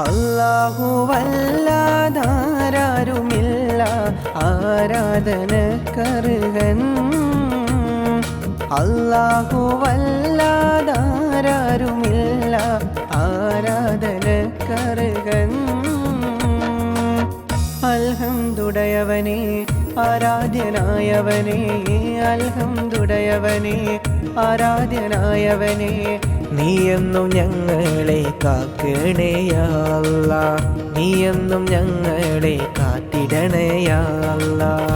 അല്ലാഹുവല്ലാതാരാരുമില്ല ആരാധനക്കർഹൻ. അല്ലാഹുവല്ലാതാരാരുമില്ല ആരാധനക്കർഹൻ. അൽഹംദുടയവനേ ആരാധ്യനായവനേ, അൽഹംദുടയവനേ ആരാധ്യനായവനേ, നീയെന്നും ഞങ്ങളെ കാക്കണേ യാ അല്ലാഹ്, നീയെന്നും ഞങ്ങളെ കാത്തിടണേ യാ അല്ലാഹ്.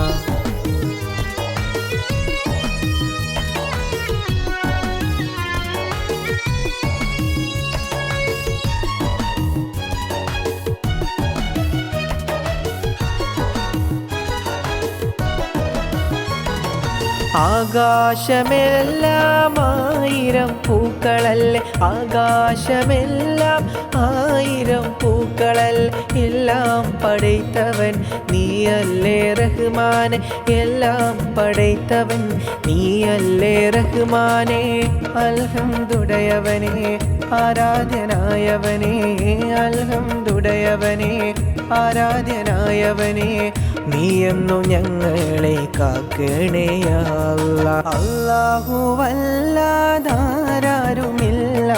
ആകാശമെല്ലാം ആയിരം പൂക്കളല്ലേ, ആകാശമെല്ലാം ആയിരം പൂക്കളല്ലേ, എല്ലാം പടൈത്തവൻ നീയല്ലേ റഹ്മാനെ, എല്ലാം പടൈത്തവൻ നീയല്ലേ റഹ്മാനെ. അൽഹംദുടയവനേ ആരാധ്യനായവനേ, അൽഹംദുടയവനേ ആരാധ്യനായവനേ, നീയെന്നും ഞങ്ങളെ കാക്കണേ യാ അല്ലാഹ്. അല്ലാഹുവല്ലാതാരാരുമില്ല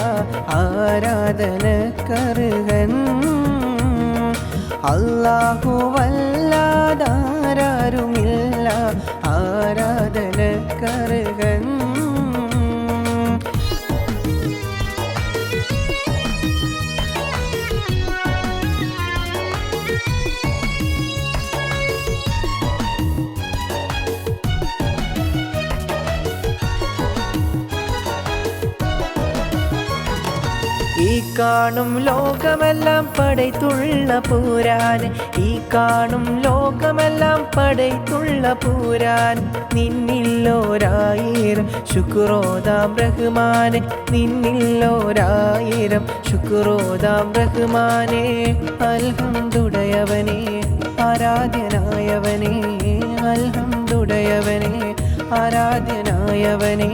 ആരാധനക്കർഹൻ. അല്ലാഹുവല്ലാതാരാരുമില്ല ആരാധനക്കർഹൻ. ഈ കാണും ലോകമെല്ലാം പടൈത്തുള്ള പൂരാൻ, ഈ കാണും ലോകമെല്ലാം പടൈത്തുള്ള പൂരാൻ, നിന്നില്ലോരായിരം ശുക്രോദാം റഹ്മാനെ, നിന്നില്ലോരായിരം ശുക്രോദാം റഹ്മാനെ. അൽഹംദുടയവനേ ആരാധ്യനായവനേ, അൽഹംദുടയവനേ ആരാധ്യനായവനേ,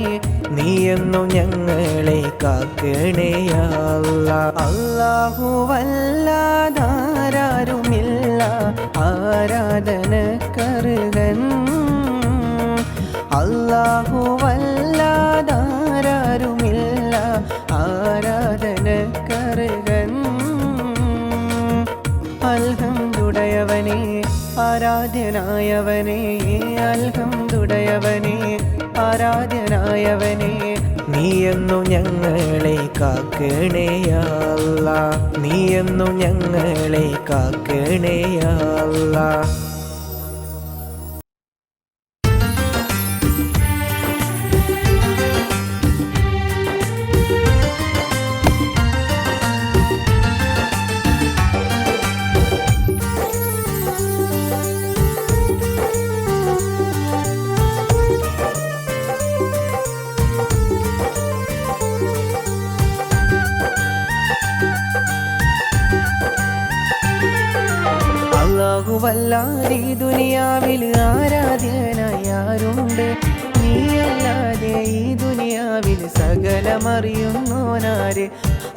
നീയെന്നും ഞങ്ങളെ കാക്കണേ യാ അല്ലാഹ്. അല്ലാഹുവല്ലാതാരാരുമില്ല ആരാധനക്കർഹൻ. അല്ലാഹുവല്ലാതാരാരുമില്ല ആരാധനക്കർഹൻ. അൽഹംദുടയവനേ ആരാധ്യനായവനേ, അൽഹംദുടയവനേ ആരാധ്യനായവനേ, നീയെന്നും ഞങ്ങളെ കാക്കണേ യാ അല്ലാഹ്, നീയെന്നും ഞങ്ങളെ കാക്കണേ യാ അല്ലാഹ്. അല്ലാഹുവല്ലാതെ ഈ ദുനിയാവിൽ ആരാധ്യനായി ആരുണ്ട്, നീയല്ലാതെ ഈ ദുനിയാവിൽ സകലമറിയുന്നോനാര്.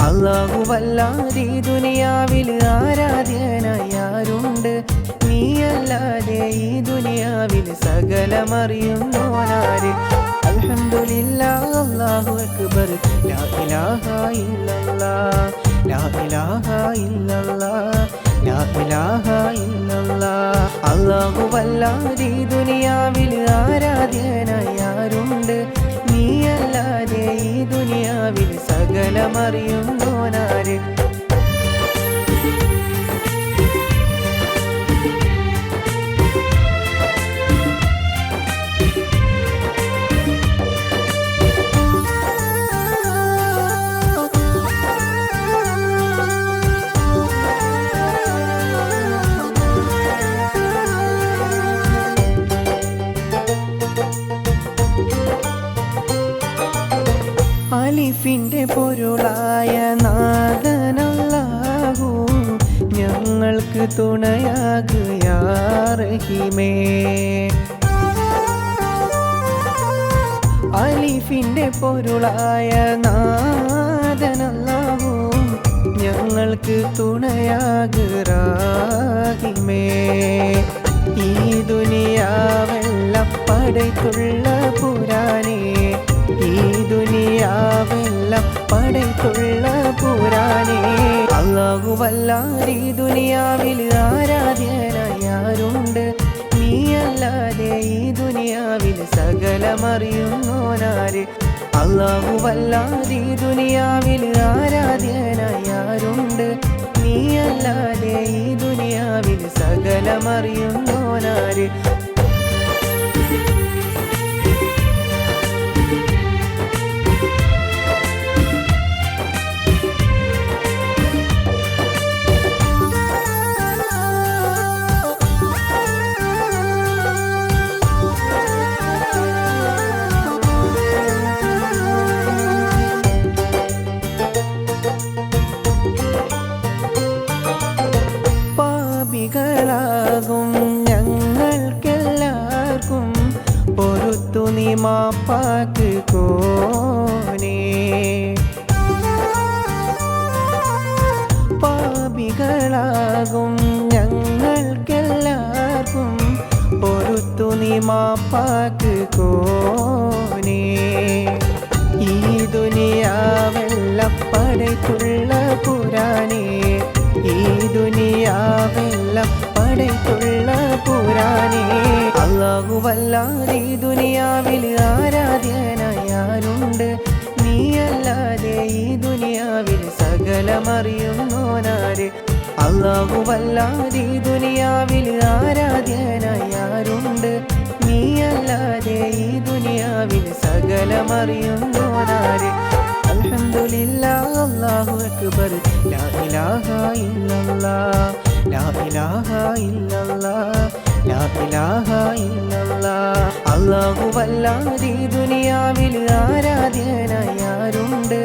അല്ലാഹുവല്ലാതെ ഈ ദുനിയാവിൽ ആരാധ്യനായി ആരുണ്ട്, നീയല്ലാതെ ഈ ദുനിയാവിൽ സകലമറിയുന്നോനാര്. അൽഹംദുലില്ലാഹ് അല്ലാഹു അക്ബർ ലാ ഇലാഹ ഇല്ലല്ലാഹ്, ലാ ഇലാഹ ഇല്ലല്ലാഹ്, ലാ ഇലാഹ ഇല്ലല്ലാഹ്. അല്ലാഹുവല്ലാതെ ഈ ദുനിയാവിൽ ആരാധ്യനായി ആരുണ്ട്, നീയല്ലാതെ ഈ ദുനിയാവിൽ സകലമറിയുന്നോനാര്. അലിഫിൻ്റെ പൊരുളായ നാഥനല്ലാഹു, ഞങ്ങൾക്ക് തുണയാകു യാ റഹീമേ. അലിഫിൻ്റെ പൊരുളായ നാഥനല്ലാഹു, ഞങ്ങൾക്ക് തുണയാക് റാഹിമേ. ഈ ദുനിയാവെല്ലാം പടയ്ത്തുള്ള പുരാനേ, ഈ ദുനിയാവെല്ലാം പടയ്ത്തുള്ള പുരാനേ. അല്ലാഹുവല്ലാതെ ഈ ദുനിയാവിൽ ആരാധ്യനായി ആരുണ്ട്? നീയല്ലാതെ ഈ ദുനിയാവിൽ സകലമറിയുന്നോനാര്? അല്ലാഹുവല്ലാതെ ഈ ദുനിയാവിൽ ആരാധ്യനായി ആരുണ്ട്? നീയല്ലാതെ ഈ ദുനിയാവിൽ സകലമറിയുന്നോനാര്? പാപികളാകും ഞങ്ങൾക്കെല്ലാവർക്കും പൊറുത്തു നീ മാപ്പാക്ക് കോനേ. പാപികളാകും ഞങ്ങൾക്കെല്ലാവർക്കും പൊറുത്തു നീ മാപ്പാക്ക് കോനേ. ഈ ദുനിയാവെല്ലാം പടയ്ത്തുള്ള പുരാനേ, ഈ ദുനിയാവെല്ലാം പടയ്ത്തുള്ള പുരാനേ. അല്ലാഹുവല്ലാതെ ഈ ദുനിയാവിൽ ആരാധ്യനായി ആരുണ്ട്? നീയല്ലാതെ ഈ ദുനിയാവിൽ സകലമറിയുന്നോനാര്? അല്ലാഹുവല്ലാതെ ഈ ദുനിയാവിൽ ആരാധ്യനായി ആരുണ്ട്? നീയല്ലാതെ ഈ ദുനിയാവിൽ സകലമറിയുന്നോനാര്? അൽഹംദുലില്ലാഹ് അല്ലാഹു അക്ബർ ലാ ഇലാഹ ഇല്ലല്ലാഹ് ലാ ഇലാഹ ഇല്ലല്ലാഹ് ലാ ഇലാഹ ഇല്ലല്ലാഹ്. അല്ലാഹുവല്ലാതെ ഈ ദുനിയാവിൽ ആരാധ്യനായി ആരുണ്ട്?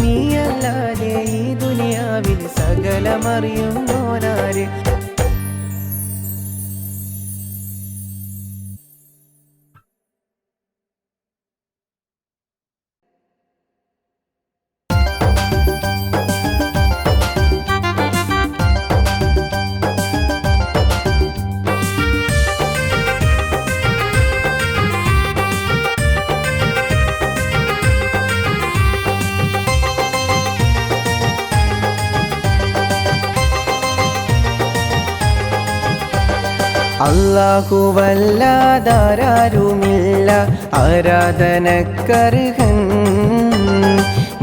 നീയല്ലാതെ ഈ ദുനിയാവിൽ സകലമറിയുന്നോനാര്? അല്ലാഹുവല്ലാതാരുമില്ല ആരാധനക്കർഹൻ,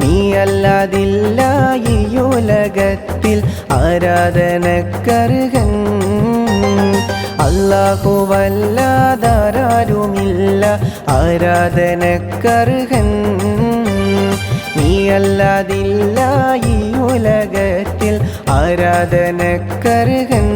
നീയല്ലാതില്ല ഈ ഉലകത്തിൽ ആരാധനക്കർഹൻ. അല്ലാഹുവല്ലാതാരുമില്ല ആരാധനക്കർഹൻ, നീയല്ലാതില്ല ഈ ഉലകത്തിൽ ആരാധനക്കർഹൻ.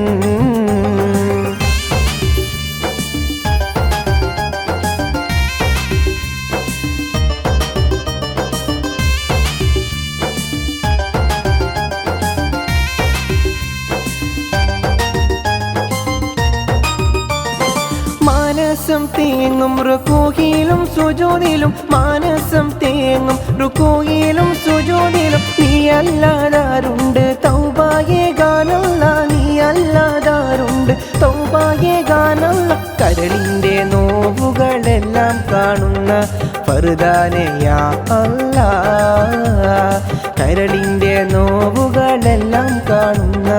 മനസ്സം തേങ്ങും റുകൂയിലും സുജൂദിലും, മനസ്സം തേങ്ങും റുകൂയിലും സുജൂദിലും. നീയല്ലാതാരുണ്ട് തൗബയെ ഗാനല്ല, നീയല്ലാതാരുണ്ട് തൗബയെ ഗാനല്ല. കരളിൻ്റെ നോവുകളെല്ലാം കാണുന്ന ഫർദാനെ യാ അല്ലാഹ്, കരളിൻ്റെ നോവുകളെല്ലാം കാണുന്ന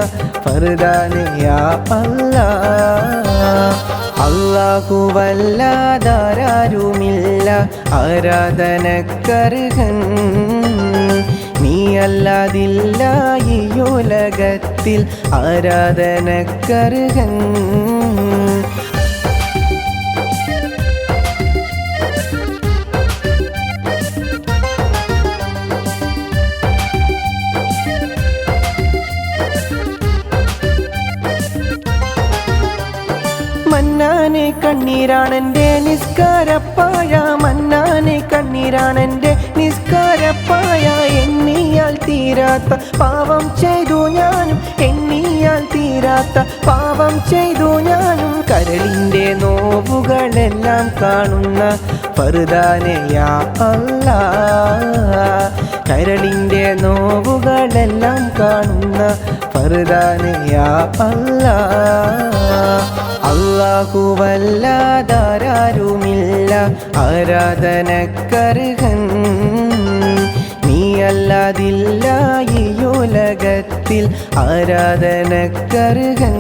ഫർദാനെ യാ അല്ലാഹ്. അല്ലാഹുവല്ലാതാരുമില്ല ആരാധനക്കർഹൻ, നീയല്ലാതില്ല ഈ ഉലകത്തിൽ ആരാധനക്കർഹൻ. മന്നാനെ കണ്ണീരാണെൻ്റെ നിസ്കാരപ്പായ, മന്നാനെ കണ്ണീരാണെൻ്റെ നിസ്കാരപ്പായ. എണ്ണിയാൽ തീരാത്ത പാവം ചെയ്തു ഞാനും, എണ്ണിയാൽ തീരാത്ത പാവം ചെയ്തു ഞാനും. കരളിൻ്റെ നോവുകളെല്ലാം കാണുന്ന ഫർദാനെ യാ അല്ലാഹ്, കരളിൻ്റെ നോവുകളെല്ലാം കാണുന്ന ഫർദാനെ യാ അല്ലാഹ്. അല്ലാഹുവല്ലാതാരാരുമില്ല ആരാധനക്കർഹൻ, നീയല്ലാതില്ല ഈ ഉലകത്തിൽ ആരാധനക്കർഹൻ.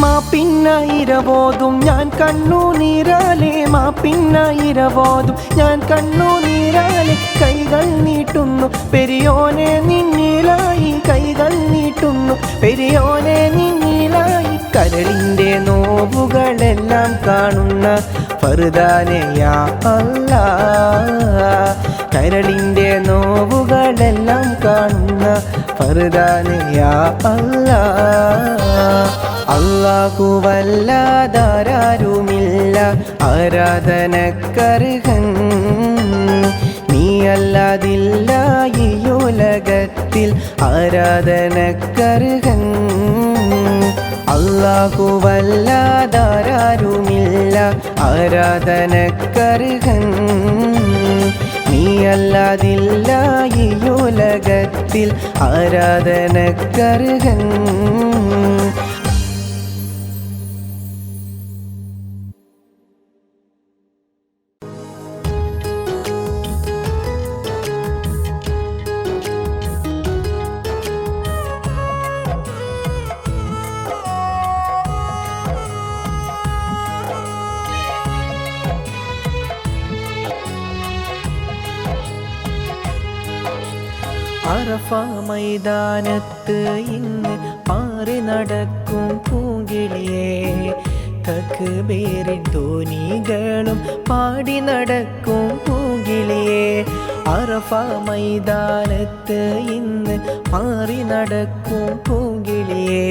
മാപ്പിന്നായിരവോതും ഞാൻ കണ്ണുനീരാലെ, മാപ്പിന്നായിരവോതും ഞാൻ കണ്ണുനീരാലെ. കൈകൾ നീട്ടുന്നു പെരിയോനെ നിന്നിലായി, കൈകൾ നീട്ടുന്നു പെരിയോനെ നിന്നിലായി. കരളിൻ്റെ നോവുകളെല്ലാം കാണുന്ന ഫർദാനെ യാ അല്ലാഹ്. കരളിൻ്റെ നോവുകളെല്ലാം കാണുന്ന ഫർദാനെ യാ അല്ലാഹ്. അല്ലാഹുവല്ലാതാരാരുമില്ല ആരാധനക്കർഹൻ, നീയല്ലാതില്ല ഈ ഉലകത്തിൽ ആരാധനക്കർഹൻ. അല്ലാഹുവല്ലാതാരാരുമില്ല ആരാധനക്കർഹൻ, നീയല്ലാതില്ല ഈ ഉലകത്തിൽ ആരാധനക്കർഹൻ. അറഫ മൈതാനത്ത് ഇന്ന് പാറി നടക്കും പൂങ്കിളിയേ, തക്ബീറിൻ ധ്വനികളും പാടി നടക്കും പൂങ്കിളിയേ. അറഫ മൈതാനത്ത് ഇന്ന് പാറി നടക്കും പൂങ്കിളിയേ,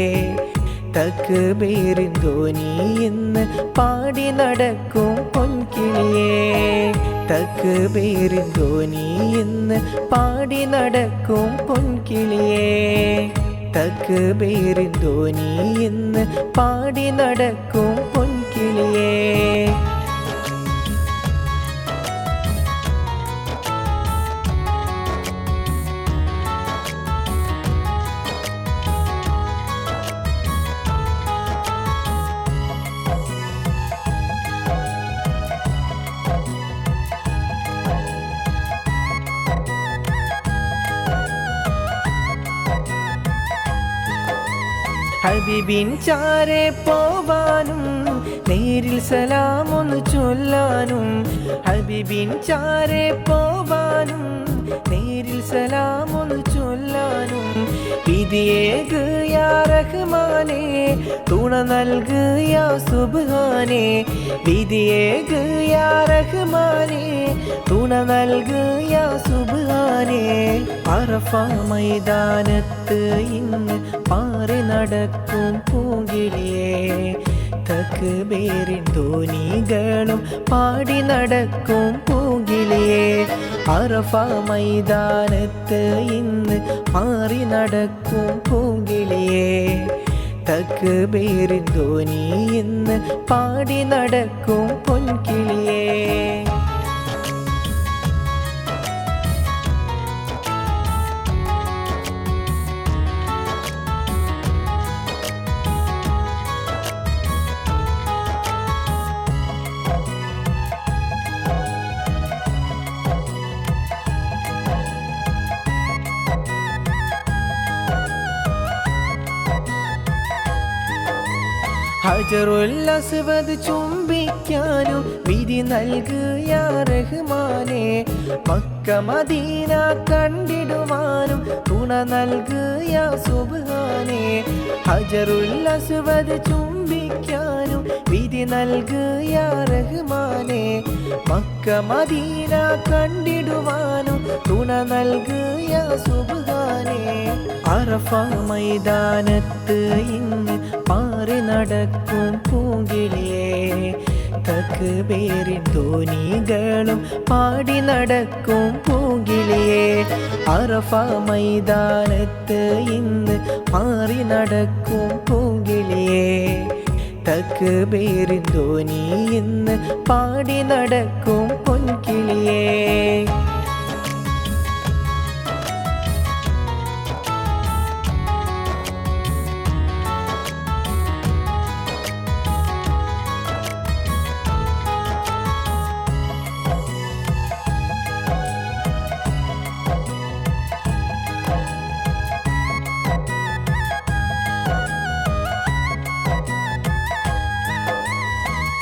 തക്ബീറിൻ ധ്വനി ഇന്ന് പാടി നടക്കും പൊൻകിളിയേ. തക്ബീറിൻ ധ്വനി ഇന്ന് പാടി നടക്കും പൊൻകിളിയേ. തക്ബീറിൻ ധ്വനി ഇന്ന് പാടി നടക്കും പൊൻകിളിയേ. ഹബീബിൻ ചാരെ പോവാനും നേരിൽ സലാമൊന്നു ചൊല്ലാനും, ഹബീബിൻ ചാരെ പോവാനും നേരിൽ സലാമൊന്നു ചൊല്ലാനും. വിധിയേക് യാ റഹ്മാനേ, തുണ നൽക് യാ സുബ്ഹാനേ. വിധിയേക് യാ റഹ്മാനേ, തുണ നൽക് യാ സുബ്ഹാനേ. അറഫ മൈതാനത്ത് ഇന്ന് പാറി നടക്കും പൂങ്കിളിയേ, തക്ബീറിൻ ധ്വനികളും പാടി നടക്കും പൂങ്കിളിയേ. അറഫ മൈതാനത്ത് ഇന്ന് പാറി നടക്കും പൂങ്കിളിയേ, തക്ബീറിൻ ധ്വനി ഇന്ന് പാടി നടക്കും പൊൻകിളിയേ. ഹജറുൽ അസ്വദ് ചുംബിക്കാനും വിധി നൽക് യാ റഹ്മാനേ. മക്ക മദീന കണ്ടിടുവാനും തുണ നൽക് യാ സുബ്ഹാനേ. ഹജറുൽ അസ്വദ് ചുംബിക്കാനും വിധി നൽക് യാ റഹ്മാനേ. മക്ക മദീന കണ്ടിടുവാനും തുണ നൽക് യാ സുബ്ഹാനേ. അറഫ മൈതാനത്ത് ഇന്ന് പാറി നടക്കും പൂങ്കിളിയേ, തക്ബീറിൻ ധ്വനികളും പാടി നടക്കും പൂങ്കിളിയെ അറഫ മൈതാനത്ത് ഇന്ന് മാറി നടക്കും പൂങ്കിളിയെ തക്ബീറിൻ ധ്വനി ഇന്ന് പാടി നടക്കും പൊൻകിളിയെ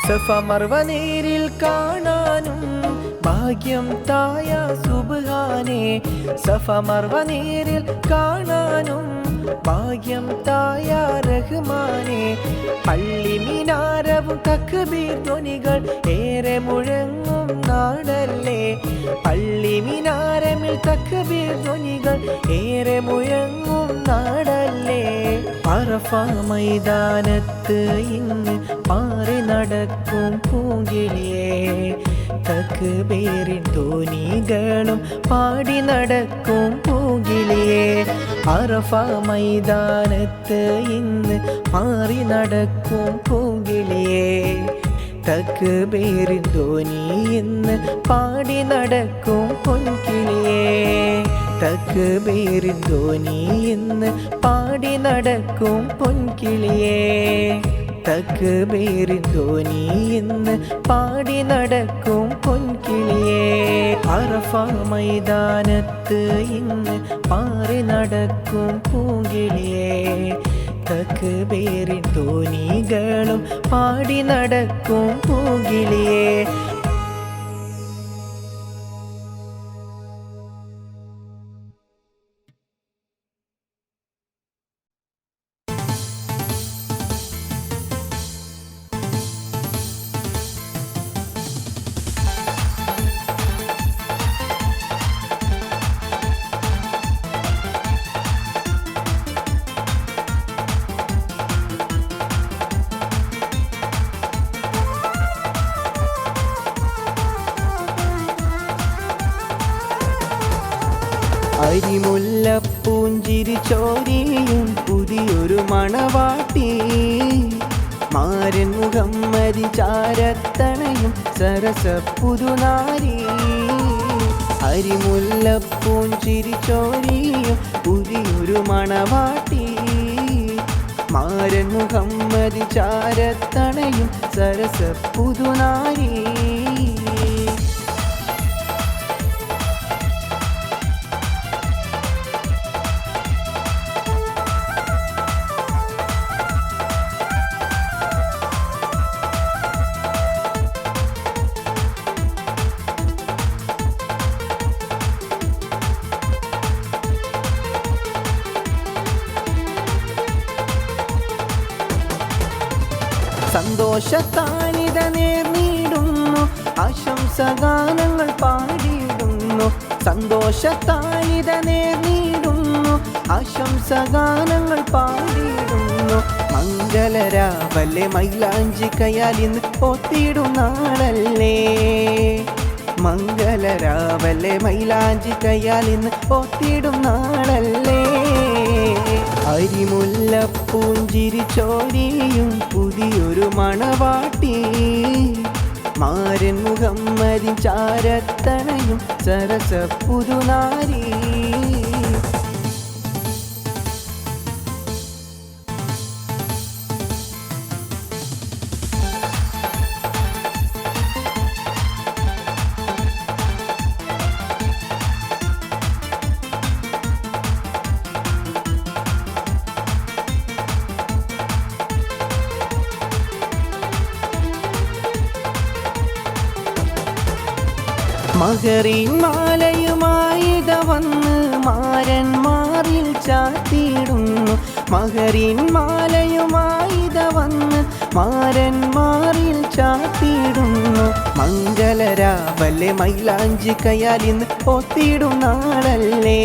സഫ മർവ നേരിൽ കാണാനും ഭാഗ്യം തായ സുബ്ഹാനേ സഫ മർവ നേരിൽ കാണാനും ഭാഗ്യം തായ റഹ്മാനേ പള്ളി മിനാരവും തക്ബീർ ധ്വനികൾ ഏറെ മുഴങ്ങും നാടല്ലേ പള്ളി മിനാരമിൽ തക്ബീർ ധ്വനികൾ ഏറെ മുഴങ്ങും നാടല്ലേ അറഫ മൈതാനത്ത് ഇന്ന് പാറി നടക്കും പൂങ്കിളിയെ തക്ബീറിൻ ധ്വനികളും പാടി നടക്കും പൂങ്കിളിയെ അറഫ മൈതാനത്ത് ഇന്ന് മാറി നടക്കും പൂങ്കിളിയെ തക്ബീറിൻ ധ്വനി ഇന്ന് പാടി നടക്കും പൊൻകിളിയെ തക്ബീറിൻ ധ്വനി ഇന്ന് പാടി നടക്കും പൊൻകിളിയെ തക്ബീറിൻ ധ്വനി ഇന്ന് പാടി നടക്കും പൊൻകിളിയെ അറഫ മൈതാനത്ത് ഇന്ന് പാറി നടക്കും പൂങ്കിളിയെ തക്ബീറിൻ ധ്വനികളും പാടി നടക്കും പൂങ്കിളിയെ അരിമുല്ലപ്പൂഞ്ചിരി ചോരിയും പുതിയൊരു മണവാട്ടി മാരൻ മുഹമ്മദി ചാരത്തണയും സരസ പുതുനാരി അരിമുല്ലപ്പൂഞ്ചിരി ചോരിയും പുതിയൊരു മണവാട്ടി മാരൻ മുഹമ്മദി ചാരത്തണയും സരസ പുതുനാരി സന്തോഷത്താനിത നേർന്നിടുന്നു ആശംസഗാനങ്ങൾ പാടിയിടുന്നു സന്തോഷത്താനിത നേർന്നിടുന്നു ആശംസഗാനങ്ങൾ പാടിയിടുന്നു മംഗളരാവല്ലേ മൈലാഞ്ചി കയാലിന്ന് പോത്തിടും നാളല്ലേ മംഗളരാവല്ലേ മൈലാഞ്ചി കയാലിന്ന് പോത്തിടും നാളല്ലേ അരിമുല്ലപ്പൂഞ്ചിരി ചോരിയും പുതിയൊരു മണവാട്ടി മാരൻ മുഹമ്മദി ചാരത്തണയും സരസ പുതുനാരി മഹറിൻ മാലയുമായിത വന്ന് മാരന്മാരിൽ ചാത്തിയിടുന്നു മഹറിൻ മാലയുമായിത വന്ന് മാരന്മാരിൽ ചാത്തിയിടുന്നു മംഗളരാവല്ലേ മൈലാഞ്ചി കയാലിന്ന് പോത്തിടും നാളല്ലേ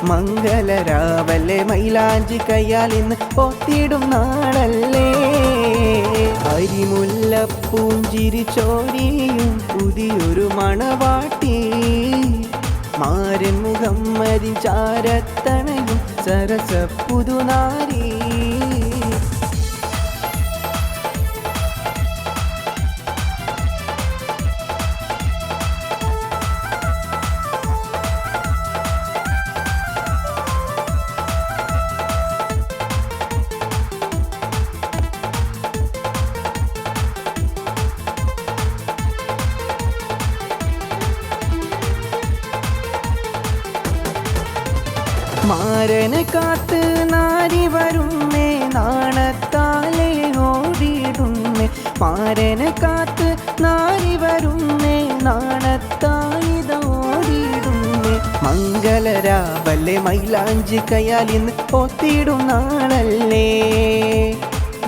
മംഗലരാവല്ലേ മൈലാഞ്ചി കയ്യാൽ ഇന്ന് ഒത്തിടും നാളല്ലേ അരിമുല്ലപ്പൂഞ്ചിരി ചോരിയും പുതിയൊരു മണവാട്ടി മാരൻ മുഹമ്മദിൻ ചാരത്തണയും സരസ പുതുനാരി മാരനെ കാത്ത് നാരി വരുന്നേ നാണത്താലെ ഓടിയിടുന്നേ മാരനെ കാത്ത് നാരി വരുന്നേ നാണത്താലിതോടിയിടുന്നേ മംഗലരാവല്ലേ മൈലാഞ്ചി കയ്യാൽ ഇന്ന് ഒത്തിടും നാളല്ലേ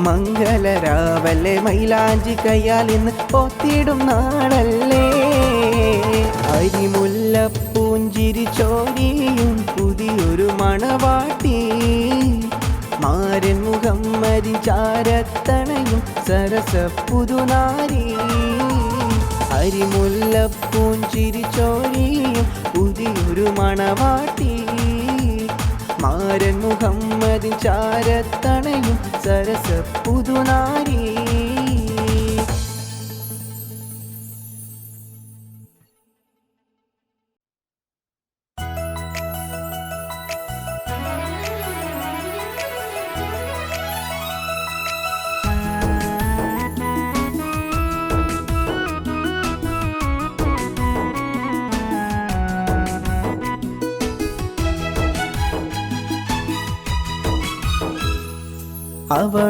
മംഗലരാവല്ലേ മൈലാഞ്ചി കയ്യാൽ ഇന്ന് ഒത്തിടും നാളല്ലേ അരിമുല്ലപ്പൂഞ്ചിരി ചോരിയും പുതിയൊരു മണവാട്ടി മാരൻ മുഹമ്മദിൻ ചാരത്തണയും സരസ പുതുനാരി അരിമുല്ലപ്പൂഞ്ചിരി ചോരിയും പുതിയൊരു മണവാട്ടി മാരൻ മുഹമ്മദിൻ ചാരത്തണയും സരസ പുതുനാരി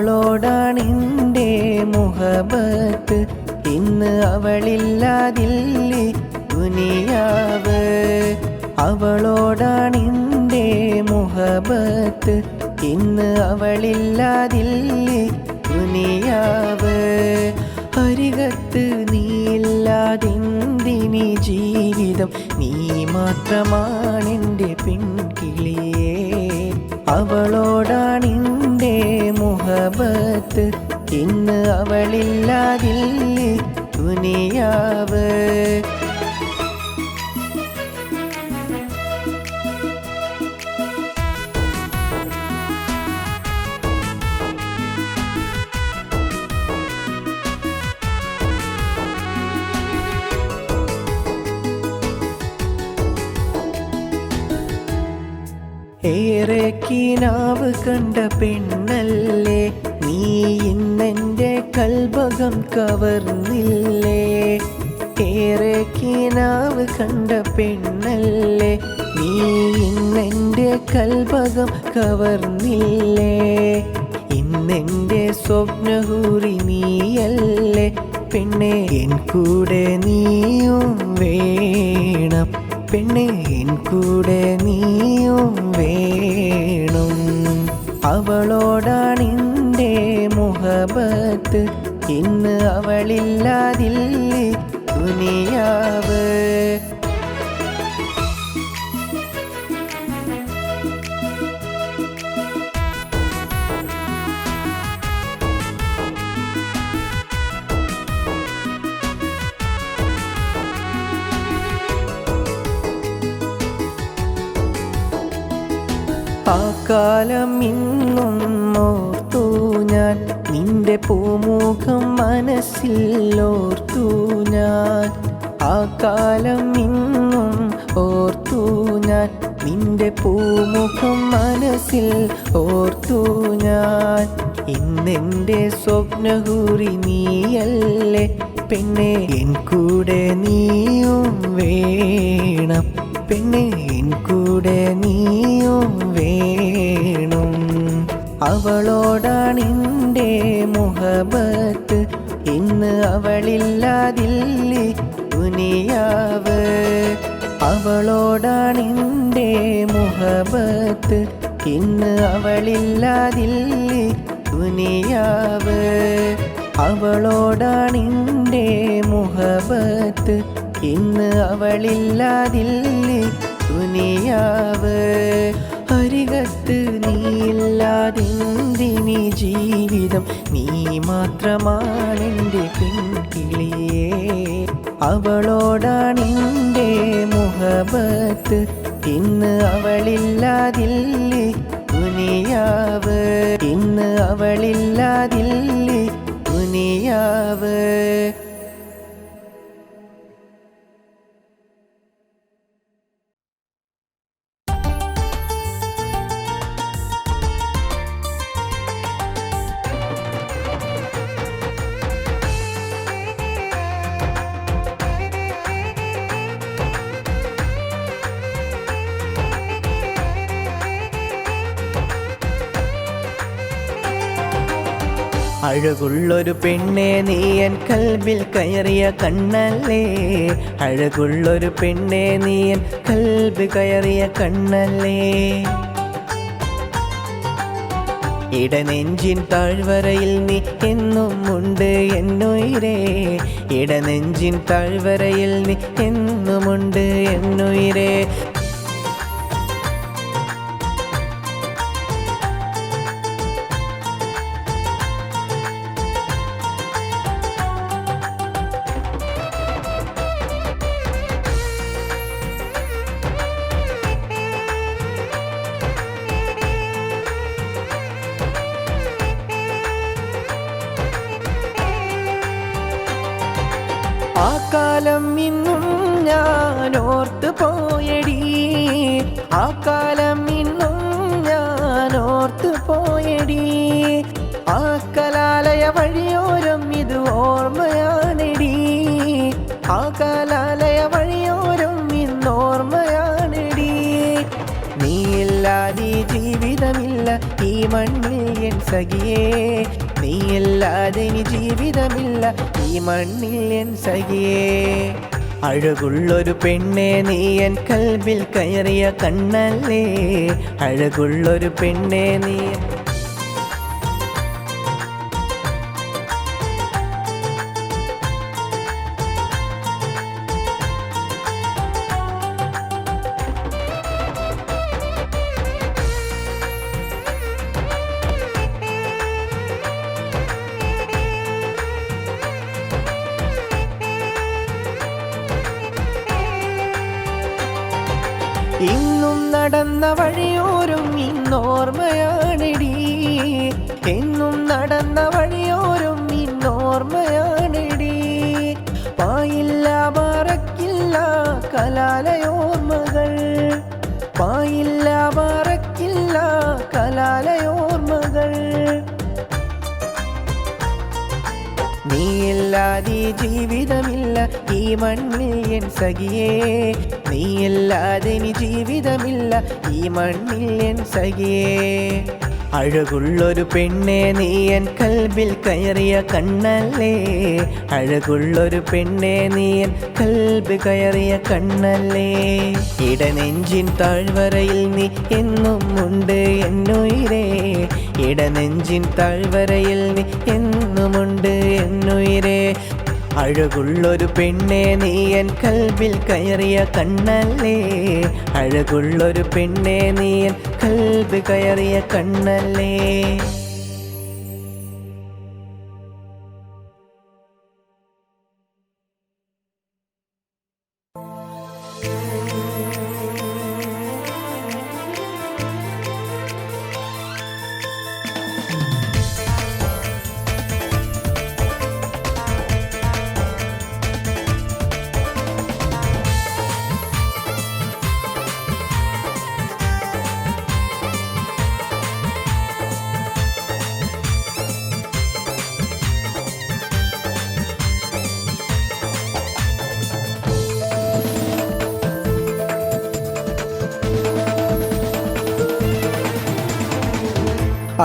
അവളോടാണെൻ്റെ മുഹബത്ത് ഇന്ന് അവളില്ലാതില്ലേ ദുനിയാവ് അവളോടാണെൻ്റെ മുഹബത്ത് ഇന്ന് അവളില്ലാതില്ലേ ദുനിയാവ് അരികത്ത് നീയില്ലാതെന്തിനി ജീവിതം നീ മാത്രമാണെൻ്റെ പെൺകിളിയേ അവളോടാണെൻ്റെ മുഹബത്ത് ഇന്ന് അവളില്ലാതില്ലേ ദുനിയാവ് ഏറെ കിനാവ് കണ്ട പെണ്ണല്ലേ നീ ഇന്നെൻ്റെ കൽബകം കവർന്നില്ലേ ഏറെ കിനാവ് കണ്ട പെണ്ണല്ലേ നീ ഇന്നെൻ്റെ കൽബകം കവർന്നില്ലേ ഇന്നെൻ്റെ സ്വപ്നഹൂറി നീയല്ലേ പെണ്ണെ എൻ കൂടെ നീയും വേണം പെണ്ണെ എൻ കൂടെ നീയും വേണം അവളോടാണെൻ്റെ മുഹബത്ത് ഇന്ന് അവളില്ലാതില്ലേ ദുനിയാവ് ആ കാലം ഇന്നും ഓർത്തു ഞാൻ നിന്റെ പൂമുഖം മനസ്സിൽ ഓർത്തു ഞാൻ ആ കാലം ഇന്നും ഓർത്തു ഞാൻ നിന്റെ പൂമുഖം മനസ്സിൽ ഓർത്തു ഞാൻ ഇന്നെൻ്റെ സ്വപ്നഹൂറി നീയല്ലേ പെണ്ണെ എൻ കൂടെ നീയും വേണം പെണ്ണെ എൻ കൂടെ നീയും വേണം അവളോടാണെൻ്റെ മുഹബത്ത് ഇന്ന് അവളില്ലാതില്ലേ ദുനിയാവ് അവളോടാണെൻ്റെ മുഹബത്ത് ഇന്ന് അവളില്ലാതില്ലേ ദുനിയാവ് അവളോടാണെൻ്റെ മുഹബത്ത് ഇന്ന് അവളില്ലാതില്ലേ ദുനിയാവ്. അരികത്ത് നീയില്ലാതെന്തിനി ജീവിതം, നീ മാത്രമാണെൻ്റെ പെൺകിളിയേ. അവളോടാണെൻ്റെ മുഹബത്ത്, ഇന്ന് അവളില്ലാതില്ലേ ദുനിയാവ്. ഇന്ന് അവളില്ലാതില്ലേ ദുനിയാവ്. അഴകുള്ളൊരു പെണ്ണെ നീ എൻ കൽബിൽ കയറിയ കണ്ണല്ലേ. അഴകുള്ളൊരു പെണ്ണെ നീ എൻ കൽബ് കയറിയ കണ്ണല്ലേ. ഇടനെഞ്ചിൻ താഴ്വരയിൽ നീ എന്നും ഉണ്ട് എന്നുയിരേ. ഇടനെഞ്ചിൻ താഴ്വരയിൽ നീ എന്നുമുണ്ട് എന്നുയിരേ. ആ കാലം ഇന്നും ഞാൻ ഓർത്തു പോയടി. ആ കാലം ഇന്നും ഞാൻ ഓർത്തു പോയടി. ആ കലാലയ വഴിയോരം ഇത് ഓർമ്മയാണെടി. ആ കലാലയ വഴിയോരം ഇന്നോർമ്മയാണെടി. നീയില്ലാതെ ജീവിതമില്ല ഈ മണ്ണിൽ എൻ സഖിയേ. നീയില്ലാതെ ഇനി ജീവിതമില്ല ഈ മണ്ണിൽ എൻ സഖിയേ. അഴകുള്ളൊരു പെണ്ണെ നീ എൻ കൽബിൽ കയറിയ കണ്ണല്ലേ. അഴകുള്ളൊരു പെണ്ണെ നീ. ഇന്നും നടന്ന വഴിയോരും ഇന്നോർമ്മയാണെടി. എന്നും നടന്ന വഴിയോരും ഇന്നോർമ്മയാണെടി. പായില്ല മറക്കില്ല കലാലയോർമ്മകൾ. പായില്ല മറക്കില്ല കലാലയോർമ്മകൾ. നീയില്ലാതെ ജീവിതമില്ല ഈ മണ്ണിൽ എൻ സഖിയേ. നീയില്ലാതെ ഇനി ജീവിതമില്ല ഈ മണ്ണിൽ എൻ സഖിയേ. അഴകുള്ളൊരു പെണ്ണെ നീ എൻ കൽബിൽ കയറിയ കണ്ണല്ലേ. അഴകുള്ളൊരു പെണ്ണെ നീ എൻ കൽബ് കയറിയ കണ്ണല്ലേ. ഇടനെഞ്ചിൻ താഴ്വരയിൽ നീ എന്നും ഉണ്ട് എന്നുയിരേ. ഇടനെഞ്ചിൻ താഴ്വരയിൽ നീ എന്നുമുണ്ട് എന്നുയിരേ. അഴകുള്ളൊരു പെണ്ണെ നീ എൻ കൽബിൽ കയറിയ കണ്ണല്ലേ. അഴകുള്ളൊരു പെണ്ണെ നീ എൻ കൽബ് കയറിയ കണ്ണല്ലേ.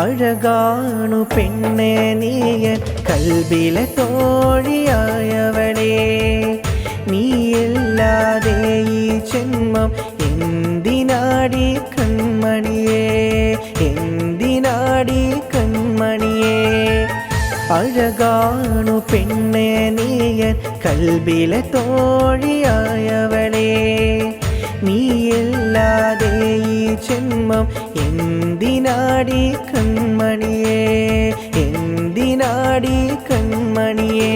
അഴകാണു പെണ്ണെ നീയൻ കൽബിലെ തോഴിയായവളെ. നീയില്ലാതെ ഈ ജന്മം എന്തിനാടി കൺമണിയേ, എന്തിനാടി കൺമണിയേ. അഴകാണു പെണ്ണെ നീയൻ കൽബിലെ തോഴിയായവളെ. നീയില്ലാതെ ഈ ജന്മം എന്തിനാടി കൺമണിയേ, എന്തിനാടി കൺമണിയേ.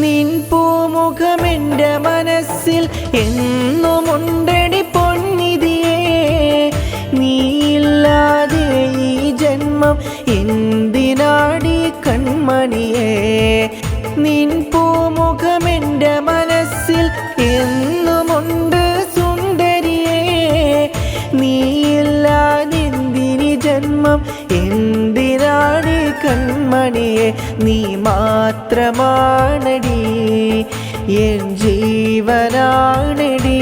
നിൻ പൂമുഖമെൻ്റെ മനസ്സിൽ എന്നുമുണ്ടടി പൊന്നിധിയേ, നീയില്ലാതെ ഈ ജന്മം എന്തിനാടി കൺമണിയേ. നിൻ പൂമുഖമെൻ്റെ മനസ്സിൽ എന്നുമുണ്ട് സുന്ദരിയേ, നീയില്ലാതെ എന്തിനി ജന്മം എന്തിനാടി കൺമണിയേ. നീ മാത്രമാണടി എൻ ജീവനാണടി.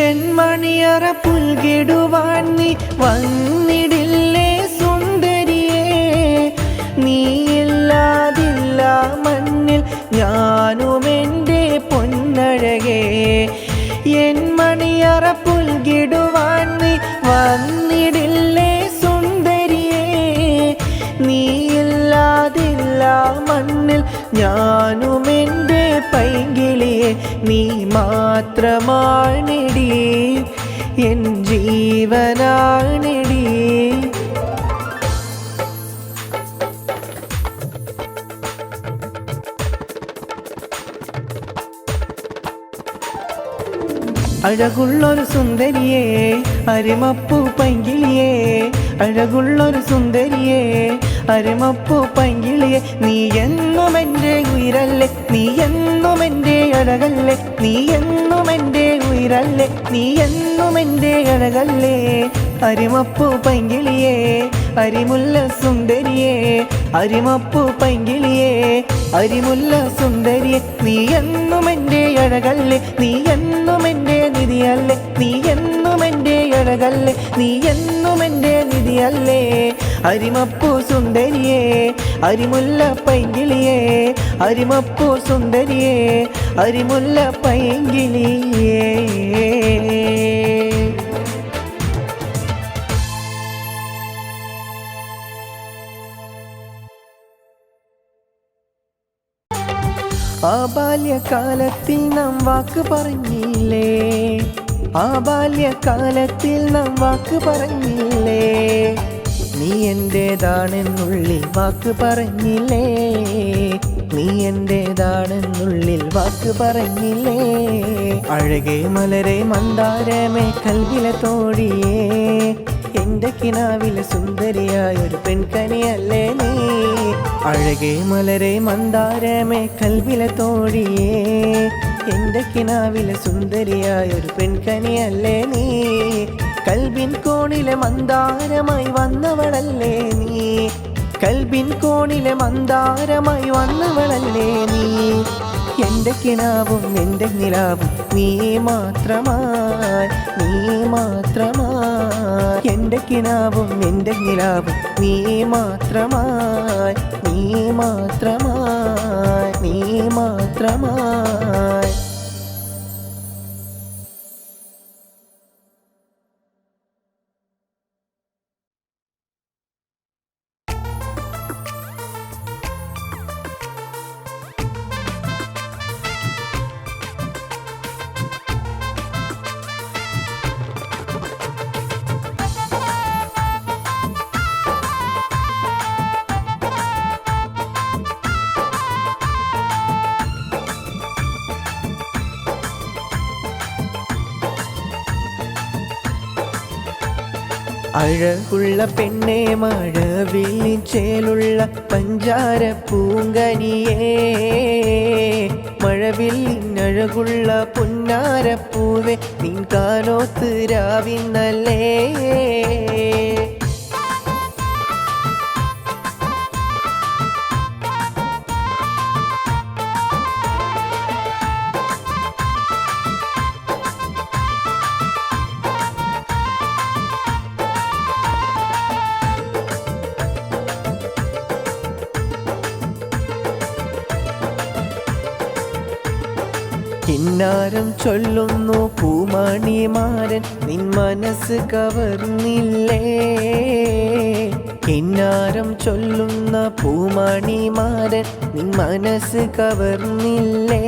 എൻ മണിയറ പുൽകിടുവാൻ നീ വന്നിടില്ലേ സുന്ദരിയേ, നീയില്ലാതില്ല മണ്ണിൽ ഞാനുമെൻ്റെ പൊന്നഴകേ. എൻ മണിയറ പുൽകിടുവാൻ നീ വന്നിടില്ലേ സുന്ദരിയേ, നീയില്ലാതില്ല മണ്ണിൽ ഞാനുമെൻ്റെ പൈങ്കിളിയെ. നീ മാത്രമാണെടി എൻ ജീവനാണെടി. അഴകുള്ളൊരു സുന്ദരിയേ അരിമപ്പൂ പൈങ്കിളിയേ, അഴകുള്ളൊരു സുന്ദരിയേ അരിമപ്പൂ പൈങ്കിളിയേ. നീ എന്നും എൻ്റെ ഉയിരല്ലേ, നീ എന്നും എൻ്റെ അഴകല്ലേ, നീ എന്നും എൻ്റെ ഉയിരല്ലേ, നീ എന്നും എൻ്റെ അഴകല്ലേ. അരിമപ്പൂ പൈങ്കിളിയേ അരിമുല്ല സുന്ദരിയേ, അരിമപ്പൂ പൈങ്കിളിയേ അരിമുല്ല സുന്ദരിയേ. നീ എന്നും എൻ്റെ അഴകല്ലേ, നീ എന്നും എൻ്റെ നിധിയല്ലേ, നീ എന്നും എൻ്റെ അഴകല്ലേ, നീ എന്നും എൻ്റെ നിധിയല്ലേ. അരിമപ്പൂ സുന്ദരിയേ അരിമുല്ല പൈങ്കിളിയേ, അരിമപ്പൂ സുന്ദരിയേ അരിമുല്ല പൈങ്കിളിയേ. ആ ബാല്യകാലത്തിൽ നാം വാക്ക് പറഞ്ഞില്ലേ, ആ ബാല്യകാലത്തിൽ നാം വാക്ക് പറഞ്ഞില്ലേ. നീ എൻ്റേതാണെന്നുള്ളിൽ വാക്ക് പറഞ്ഞില്ലേ, നീ എൻ്റേതാണെന്നുള്ളിൽ വാക്ക് പറഞ്ഞില്ലേ. അഴകേ മലരെ മന്ദാരമേ കൽവിലെ തോടിയേ, എൻ്റെ കിനാവിലെ സുന്ദരിയായൊരു പെൺകനിയല്ലേ നീ. അഴകേ മലരെ മന്ദാരമേ കൽവിലെ തോടിയേ, എൻ്റെ കിനാവിലെ സുന്ദരിയായൊരു പെൺകനിയല്ലേ നീ. കൽബിൻ കോണിലെ മന്ദാരമായി വന്നവളല്ലേ നീ, കൽബിൻ കോണിലെ മന്ദാരമായി വന്നവളല്ലേ നീ. എൻ്റെ കിനാവും എൻ്റെ നിലാവും നീ മാത്രമായി, നീ മാത്രമായി. എൻ്റെ കിനാവും എൻ്റെ നിലാവും നീ മാത്രമായി, നീ മാത്രമായി, നീ മാത്രമായി. അഴകുള്ള പെണ്ണെ മഴവില്ലിൻ ചേലുള്ള പഞ്ചാര പൂങ്കനിയേ മഴവില്ലിൻ അഴകുള്ള പുന്നാരപ്പൂവെ നിൻ കാനോത്ത് രാവിന്നല്ലേ കിന്നാരം ചൊല്ലുന്നു പൂമണിമാരൻ നിൻ മനസ്സ് കവർന്നില്ലേ കിന്നാരം ചൊല്ലുന്ന പൂമണിമാരൻ നിൻ മനസ്സ് കവർന്നില്ലേ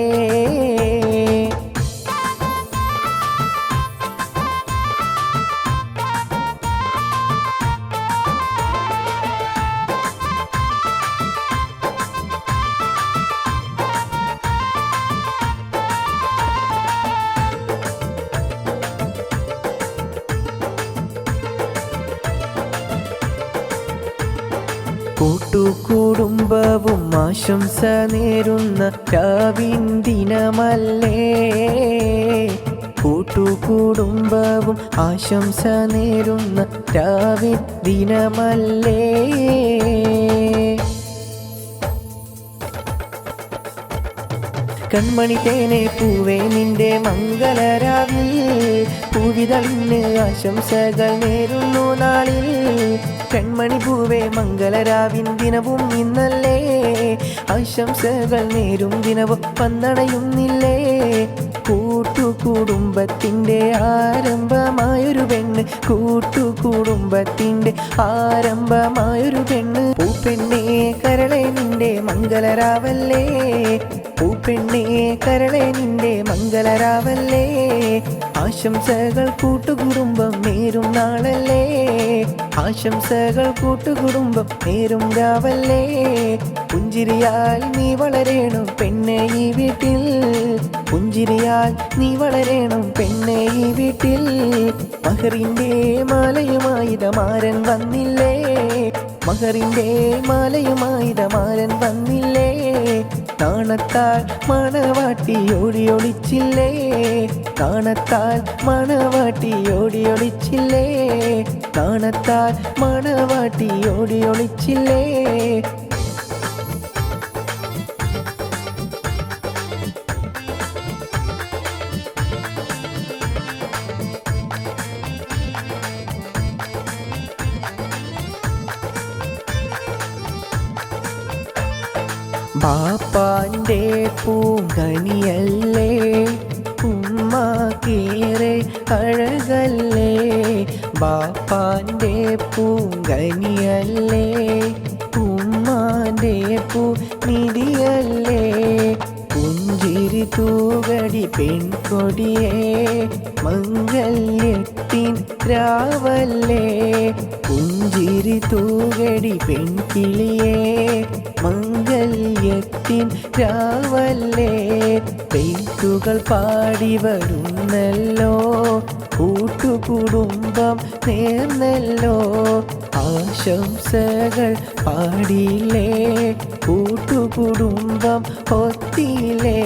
കൂട്ടുകുടുംബവും ആശംസ നേരുന്ന രാവിൻ ദിനമല്ലേ കൂട്ടുകുടുംബവും ആശംസ നേരുന്ന രാവിൻ ദിനമല്ലേ കൺമണി തേനെ പൂവേ നിന്റെ മംഗളരാവിൽ പൂവിതളിന് ആശംസകൾ നേരുന്നു നാളിൽ കൺമണി പൂവേ മംഗളരാവിൻ ദിനവും ഇന്നല്ലേ ആശംസകൾ നേരും ദിനവും വന്നടയുന്നില്ലേ കൂട്ടുകുടുംബത്തിൻ്റെ ആരംഭമായൊരു പെണ്ണ് കൂട്ടുകുടുംബത്തിൻ്റെ ആരംഭമായൊരു പെണ്ണ് പൂപ്പെണ്ണേ കരളെ നിന്റെ മംഗളരാവല്ലേ പൂപ്പെണ്ണേ കരളെ നിന്റെ മംഗളരാവല്ലേ ആശംസകൾ കൂട്ടുകുടുംബം നേരും നാളല്ലേ ആശംസകൾ കൂട്ടുകുടുംബം നേരും രാവല്ലേ പുഞ്ചിരിയാൽ നീ വളരേണം പെണ്ണെ ഈ വീട്ടിൽ പുഞ്ചിരിയാൽ നീ വളരേണം പെണ്ണെ ഈ വീട്ടിൽ മഹറിൻ്റെ മാലയുമായിതമാരൻ വന്നില്ലേ മഹറിൻ്റെ മാലയുമായിതമാരൻ വന്നില്ലേ നാണത്താൽ മണവാട്ടി ഓടി ഒളിച്ചില്ലേ നാണത്താൽ മണവാട്ടി ഓടി ഒളിച്ചില്ലേ നാണത്താൽ മണവാട്ടി ഓടി ഒളിച്ചില്ലേ ബാപ്പാൻ്റെ പൂങ്കനിയല്ലേ ഉമ്മാക്കേറെ അഴകല്ലേ ബാപ്പാൻ്റെ പൂങ്കനിയല്ലേ ഉമ്മാൻ്റെ പൂനിധിയല്ലേ പുഞ്ചിരി തൂകടി പെൺകൊടിയേ മംഗല്യത്തിൻ രാവല്ലേ പുഞ്ചിരി തൂകടി പെൺകിളിയേ മംഗല്യത്തിൻ രാവല്ലേ പെയ്ത്തുകൾ പാടി വരുന്നല്ലോ കൂട്ടുകുടുംബം നേർന്നല്ലോ ആശംസകൾ പാടിയില്ലേ കൂട്ടുകുടുംബം ഒത്തിയില്ലേ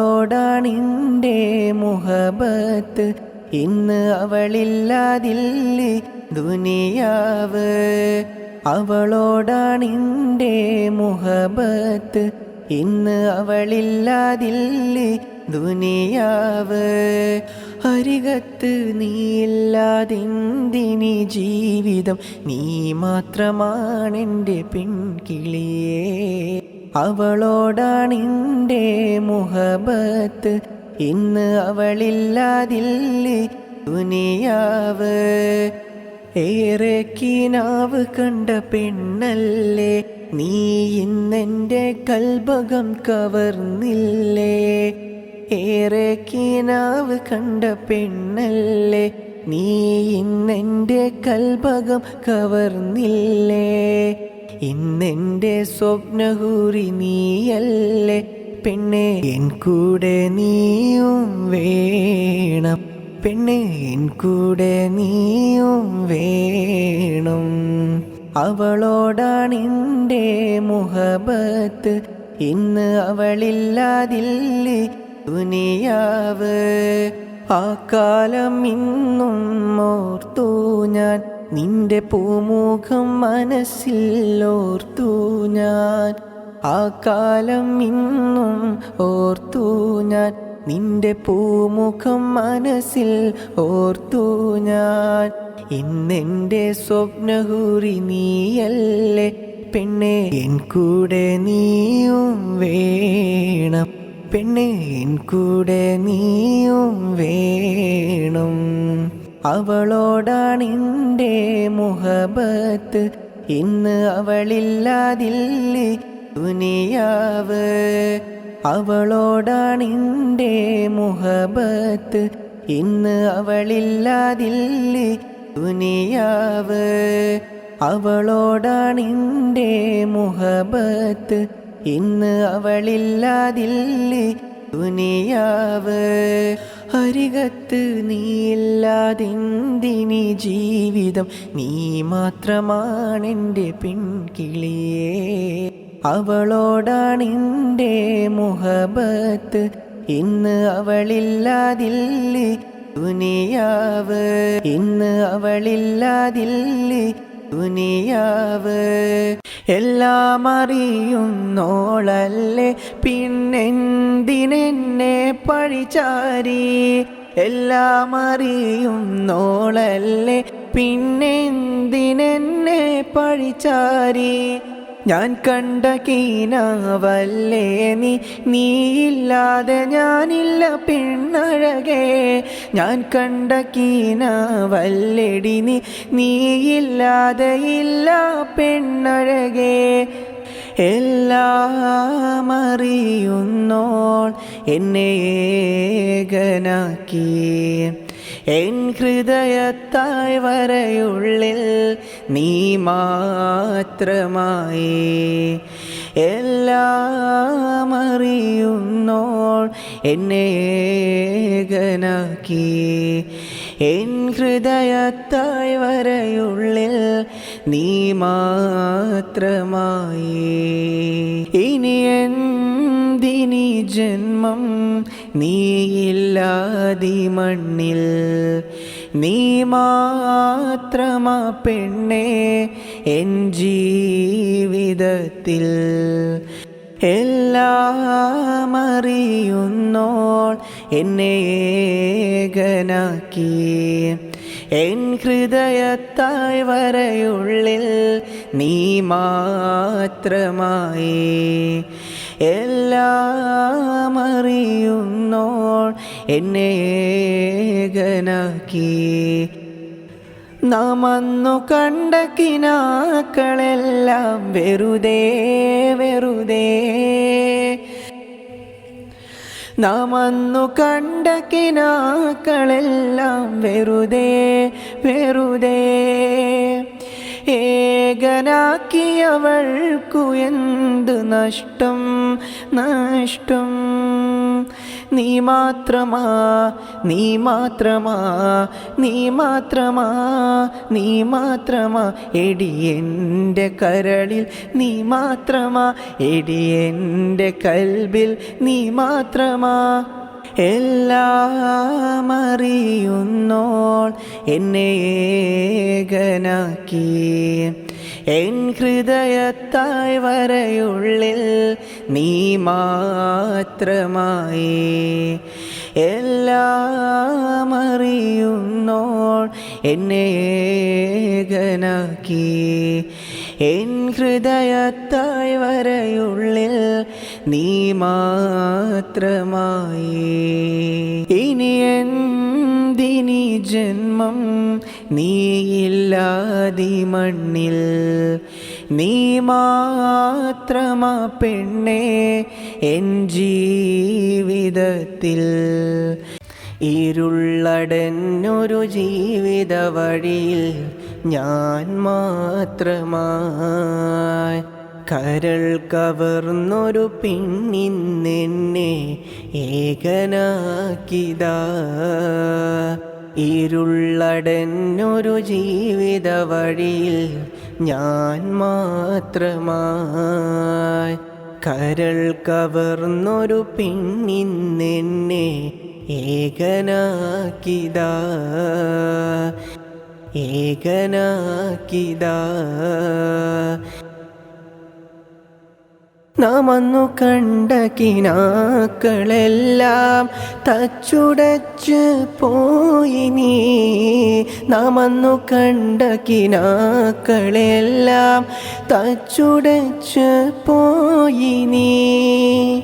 അവളോടാണിൻ്റെ മുഹബത്ത് ഇന്ന് അവളില്ലാതില്ലേ ദുനിയാവ് അവളോടാണിൻ്റെ മുഹബത്ത് ഇന്ന് അവളില്ലാതില്ലേ ദുനിയാവ് അരികത്ത് നീയില്ലാതെന്തിനി ജീവിതം നീ മാത്രമാണെൻ്റെ പെൺകിളിയേ അവളോടാണിൻ്റെ മുഹബത്ത് ഇന്ന് അവളില്ലാതില്ലേ ദുനിയാവ് ഏറെ കിനാവ് കണ്ട പെണ്ണല്ലേ നീ ഇന്നെൻ്റെ കൽബകം കവർന്നില്ലേ. ഏറെ കിനാവ് കണ്ട പെണ്ണല്ലേ, നീ ഇന്നെൻ്റെ കൽബകം കവർന്നില്ലേ. ഇന്നെൻ്റെ സ്വപ്നഹൂറി നീയല്ലേ പെണ്ണെ, എൻ കൂടെ നീയും വേണം. പെണ്ണെ, എൻ കൂടെ നീയും വേണം. അവളോടാണെൻ്റെ മുഹബത്ത്, ഇന്ന് അവളില്ലാതില്ലേ ദുനിയാവ്. ആ കാലം ഇന്നും ഓർത്തു ഞാൻ, നിന്റെ പൂമുഖം മനസ്സിൽ ഓർത്തു ഞാൻ. ആ കാലം ഇന്നും ഓർത്തു ഞാൻ, നിന്റെ പൂമുഖം മനസ്സിൽ ഓർത്തു ഞാൻ. ഇന്നെൻ്റെ സ്വപ്നഹൂറി നീയല്ലേ പെണ്ണെ, എൻ കൂടെ നീയും വേണം. പെണ്ണെ, എൻ കൂടെ നീയും വേണം. അവളോടാണെൻ്റെ മുഹബത്ത്, ഇന്ന് അവളില്ലാതില്ലേ ദുനിയാവ്. അവളോടാണെൻ്റെ മുഹബത്ത്, ഇന്ന് അവളില്ലാതില്ലേ ദുനിയാവ്. അവളോടാണെൻ്റെ മുഹബത്ത്, ഇന്ന് അവളില്ലാതില്ലേ ദുനിയാവ്. അരികത്ത് നീയില്ലാതെന്തിനി ജീവിതം, നീ മാത്രമാണെൻ്റെ പെൺകിളിയേ. അവളോടാണെൻ്റെ മുഹബത്ത്, ഇന്ന് അവളില്ലാതില്ലേ ദുനിയാവ്. ഇന്ന് അവളില്ലാതില്ലേ ദുനിയാവ്. എല്ലാം അറിയുന്നോളല്ലേ പിന്നെന്തിനെന്നെ പഴിചാരി. എല്ലാം അറിയുന്നോളല്ലേ പിന്നെന്തിനെന്നെ പഴിചാരി. ഞാൻ കണ്ട കീനാവല്ലേ നീ, നീയില്ലാതെ ഞാനില്ല പെണ്ണഴകേ. ഞാൻ കണ്ട കീനാവല്ലെടി നീ, നീയില്ലാതെ ഇല്ല പെണ്ണഴകേ. എല്ലാം അറിയുന്നോൾ എന്നെ ഏകനാക്കി, എൻ ഹൃദയത്തായ് വരയുള്ളിൽ നീ മാത്രമായി. എല്ലാം അറിയുന്നോൾ എന്നെ ഏകനാക്കി, എൻ ഹൃദയത്തായ് വരയുള്ളിൽ നീ മാത്രമായി. ഇനി എന്തിനി ജന്മം നീയില്ലാതി മണ്ണിൽ, നീ മാത്രമാ പെണ്ണേ എൻ ജീവിതത്തിൽ. എല്ലാം അറിയുന്നോൾ എന്നെ ഏകനാക്കി, എൻ ഹൃദയത്തായ് വരയുള്ളിൽ നീ മാത്രമായി. എല്ലാം അറിയുന്നോൾ എന്നെ ഏകനാക്കി. നാം അന്നു കണ്ട കിനാക്കളെല്ലാം വെറുതെ വെറുതെ. നാം അന്നു കണ്ട കിനാക്കളെല്ലാം വെറുതെ വെറുതെ. ഏകനാക്കിയവൾക്കു എന്ത് നഷ്ടം നഷ്ടം. നീ മാത്രമാ നീ മാത്രമാ നീ മാത്രമാ നീ മാത്രമാ എടി എൻ്റെ കരളിൽ നീ മാത്രമാ, എടി എൻ്റെ കൽബിൽ നീ മാത്രമാ. എല്ലാം അറിയുന്നോൾ എന്നെ ഏകനാക്കി, എൻ ഹൃദയത്തായ് വരയുള്ളിൽ നീ മാത്രമായി. എല്ലാം അറിയുന്നോൾ എന്നെ ഏകനാക്കി, എൻ ഹൃദയത്തായ് വരയുള്ളിൽ നീ മാത്രമായി. ഇനി എന്തിനി ജന്മം നീയില്ലാതി മണ്ണിൽ, നീ മാത്രമാ പെണ്ണേ എൻ ജീവിതത്തിൽ. ഇരുളടഞ്ഞൊരു ജീവിത വഴിയിൽ ഞാൻ മാത്രമായി, കരൾ കവർന്നൊരു പെണ്ണിന്നെന്നെ ഏകനാക്കിതാ. ഇരുളടഞ്ഞൊരു ജീവിത വഴിയിൽ ഞാൻ മാത്രമായി, കരൾ കവർന്നൊരു പെണ്ണിന്നെന്നെ ഏകനാക്കിതാ, ഏകനാക്കിതാ. നാം അന്നു കണ്ട കിനാക്കളെല്ലാം തച്ചുടച്ച് പോയി നീ. നാം അന്നു കണ്ട കിനാക്കളെല്ലാം തച്ചുടച്ച് പോയി നീ.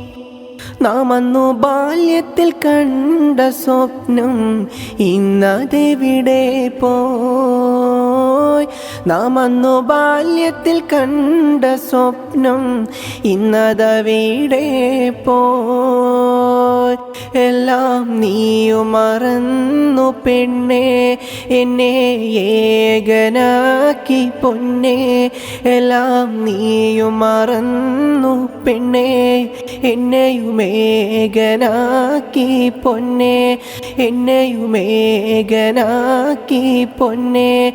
നാം അന്നു ബാല്യത്തിൽ കണ്ട സ്വപ്നം ഇന്നതെവിടെ പോയി. നാം അന്നു ബാല്യത്തിൽ കണ്ട സ്വപ്നം ഇന്നതെവിടെ പോയി. എല്ലാം നീയും മറന്നു പെണ്ണേ എന്നെ ഏകനാക്കി പൊന്നേ. എല്ലാം നീയും മറന്നു പെണ്ണേ എന്നെയുമേകനാക്കി പൊന്നേ, എന്നെയുമേകനാക്കി പൊന്നേ.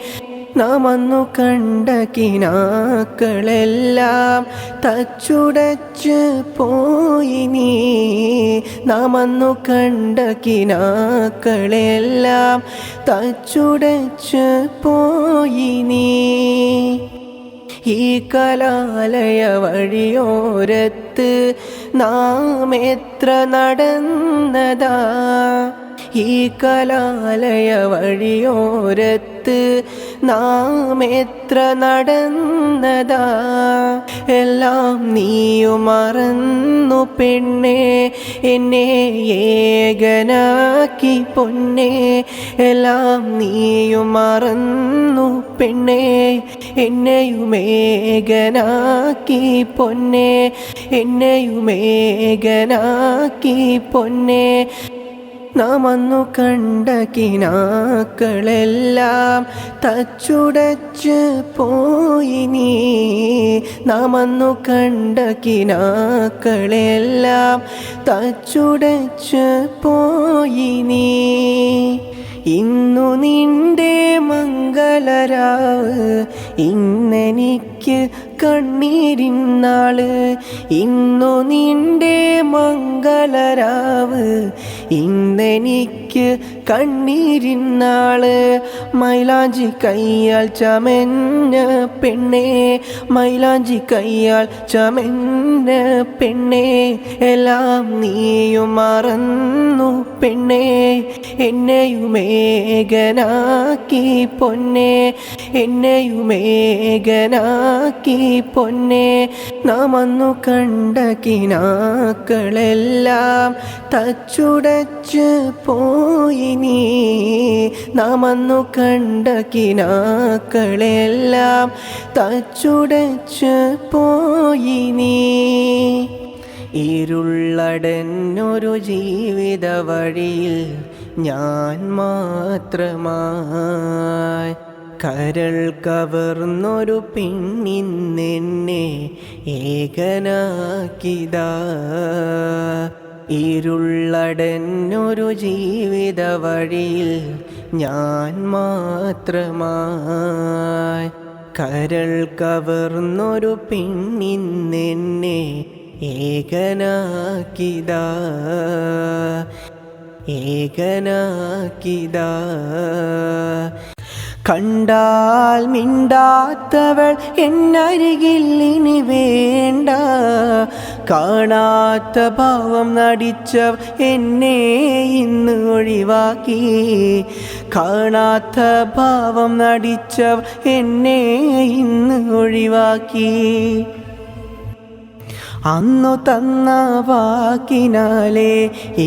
നാം അന്നു കണ്ട കിനാക്കളെല്ലാം തച്ചുടച്ച് പോയി നീ. നാം അന്നു കണ്ട കിനാക്കളെല്ലാം തച്ചുടച്ച് പോയി നീ. ഈ കലാലയ വഴിയോരത്ത് നാം എത്ര നടന്നതാ. ഈ കലാലയ വഴിയോരത്ത് നാം എത്ര നടന്നതാ. എല്ലാം നീയും മറന്നു പെണ്ണേ എന്നെ ഏകനാക്കി പൊന്നേ. എല്ലാം നീയും മറന്നു പെണ്ണേ എന്നെയുമേകനാക്കി പൊന്നേ, എന്നെയുമേകനാക്കി പൊന്നേ. നാം അന്നു കണ്ട കിനാക്കളെല്ലാം തച്ചുടച്ച് പോയി നീ. നാം അന്നു കണ്ട കിനാക്കളെല്ലാം തച്ചുടച്ച് പോയി നീ. ഇന്നു നിന്റെ മംഗളരാവ് ഇന്നെനിക്ക് കണ്ണീരിന്നാള്. ഇന്നു നിന്റെ മംഗളരാവ് ഇന്നെനിക്ക് കണ്ണീരിന്നാള്. മൈലാഞ്ചി കയ്യാൽ ചമഞ്ഞ പെണ്ണേ, മൈലാഞ്ചി കയ്യാൽ ചമഞ്ഞ പെണ്ണേ. എല്ലാം നീയും മറന്നു പെണ്ണേ എന്നെയുമേകനാക്കി പൊന്നേ, എന്നെയുമേകനാക്കി പൊന്നേ. നാം അന്നു കണ്ട കിനാക്കളെല്ലാം തച്ചുടച്ച് പോയി നീ. നാം അന്നു കണ്ട കിനാക്കളെല്ലാം തച്ചുടച്ച് പോയി നീ. ഇരുളടഞ്ഞൊരു ജീവിത വഴിയിൽ ഞാൻ മാത്രമായി, കരൾ കവർന്നൊരു പെണ്ണിന്നെന്നെ ഏകനാക്കിതാ. ഇരുളടഞ്ഞൊരു ജീവിത വഴിയിൽ ഞാൻ മാത്രമായി, കരൾ കവർന്നൊരു പെണ്ണിന്നെന്നെ ഏകനാക്കിതാ, ഏകനാക്കിതാ. കണ്ടാൽ മിണ്ടാത്തവൾ എന്നരികിൽ ഇനി വേണ്ട. കാണാത്ത ഭാവം നടിച്ചവൾ എന്നെ ഇന്ന് ഒഴിവാക്കി. കാണാത്ത ഭാവം നടിച്ചവൾ എന്നെ ഇന്ന് ഒഴിവാക്കി. അന്നു തന്ന വാക്കിനാലേ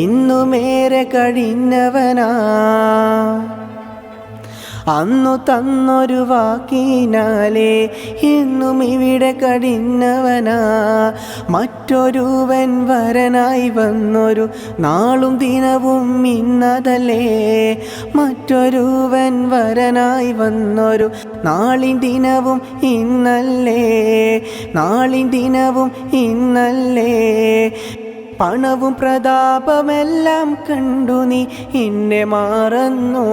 ഇന്നുമേറെ കഴിഞ്ഞവനാ. അന്നു തന്നൊരു വാക്കിനാലേ എന്നും ഇവിടെ കടിഞ്ഞവനാ. മറ്റൊരുവൻ വരനായി വന്നൊരു നാളും ദിനവും ഇന്നതല്ലേ. മറ്റൊരുവൻ വരനായി വന്നൊരു നാളിൻ ദിനവും ഇന്നല്ലേ. നാളിൻ ദിനവും ഇന്നല്ലേ. പണവും പ്രതാപമെല്ലാം കണ്ടു നീ എന്നെ മറന്നു.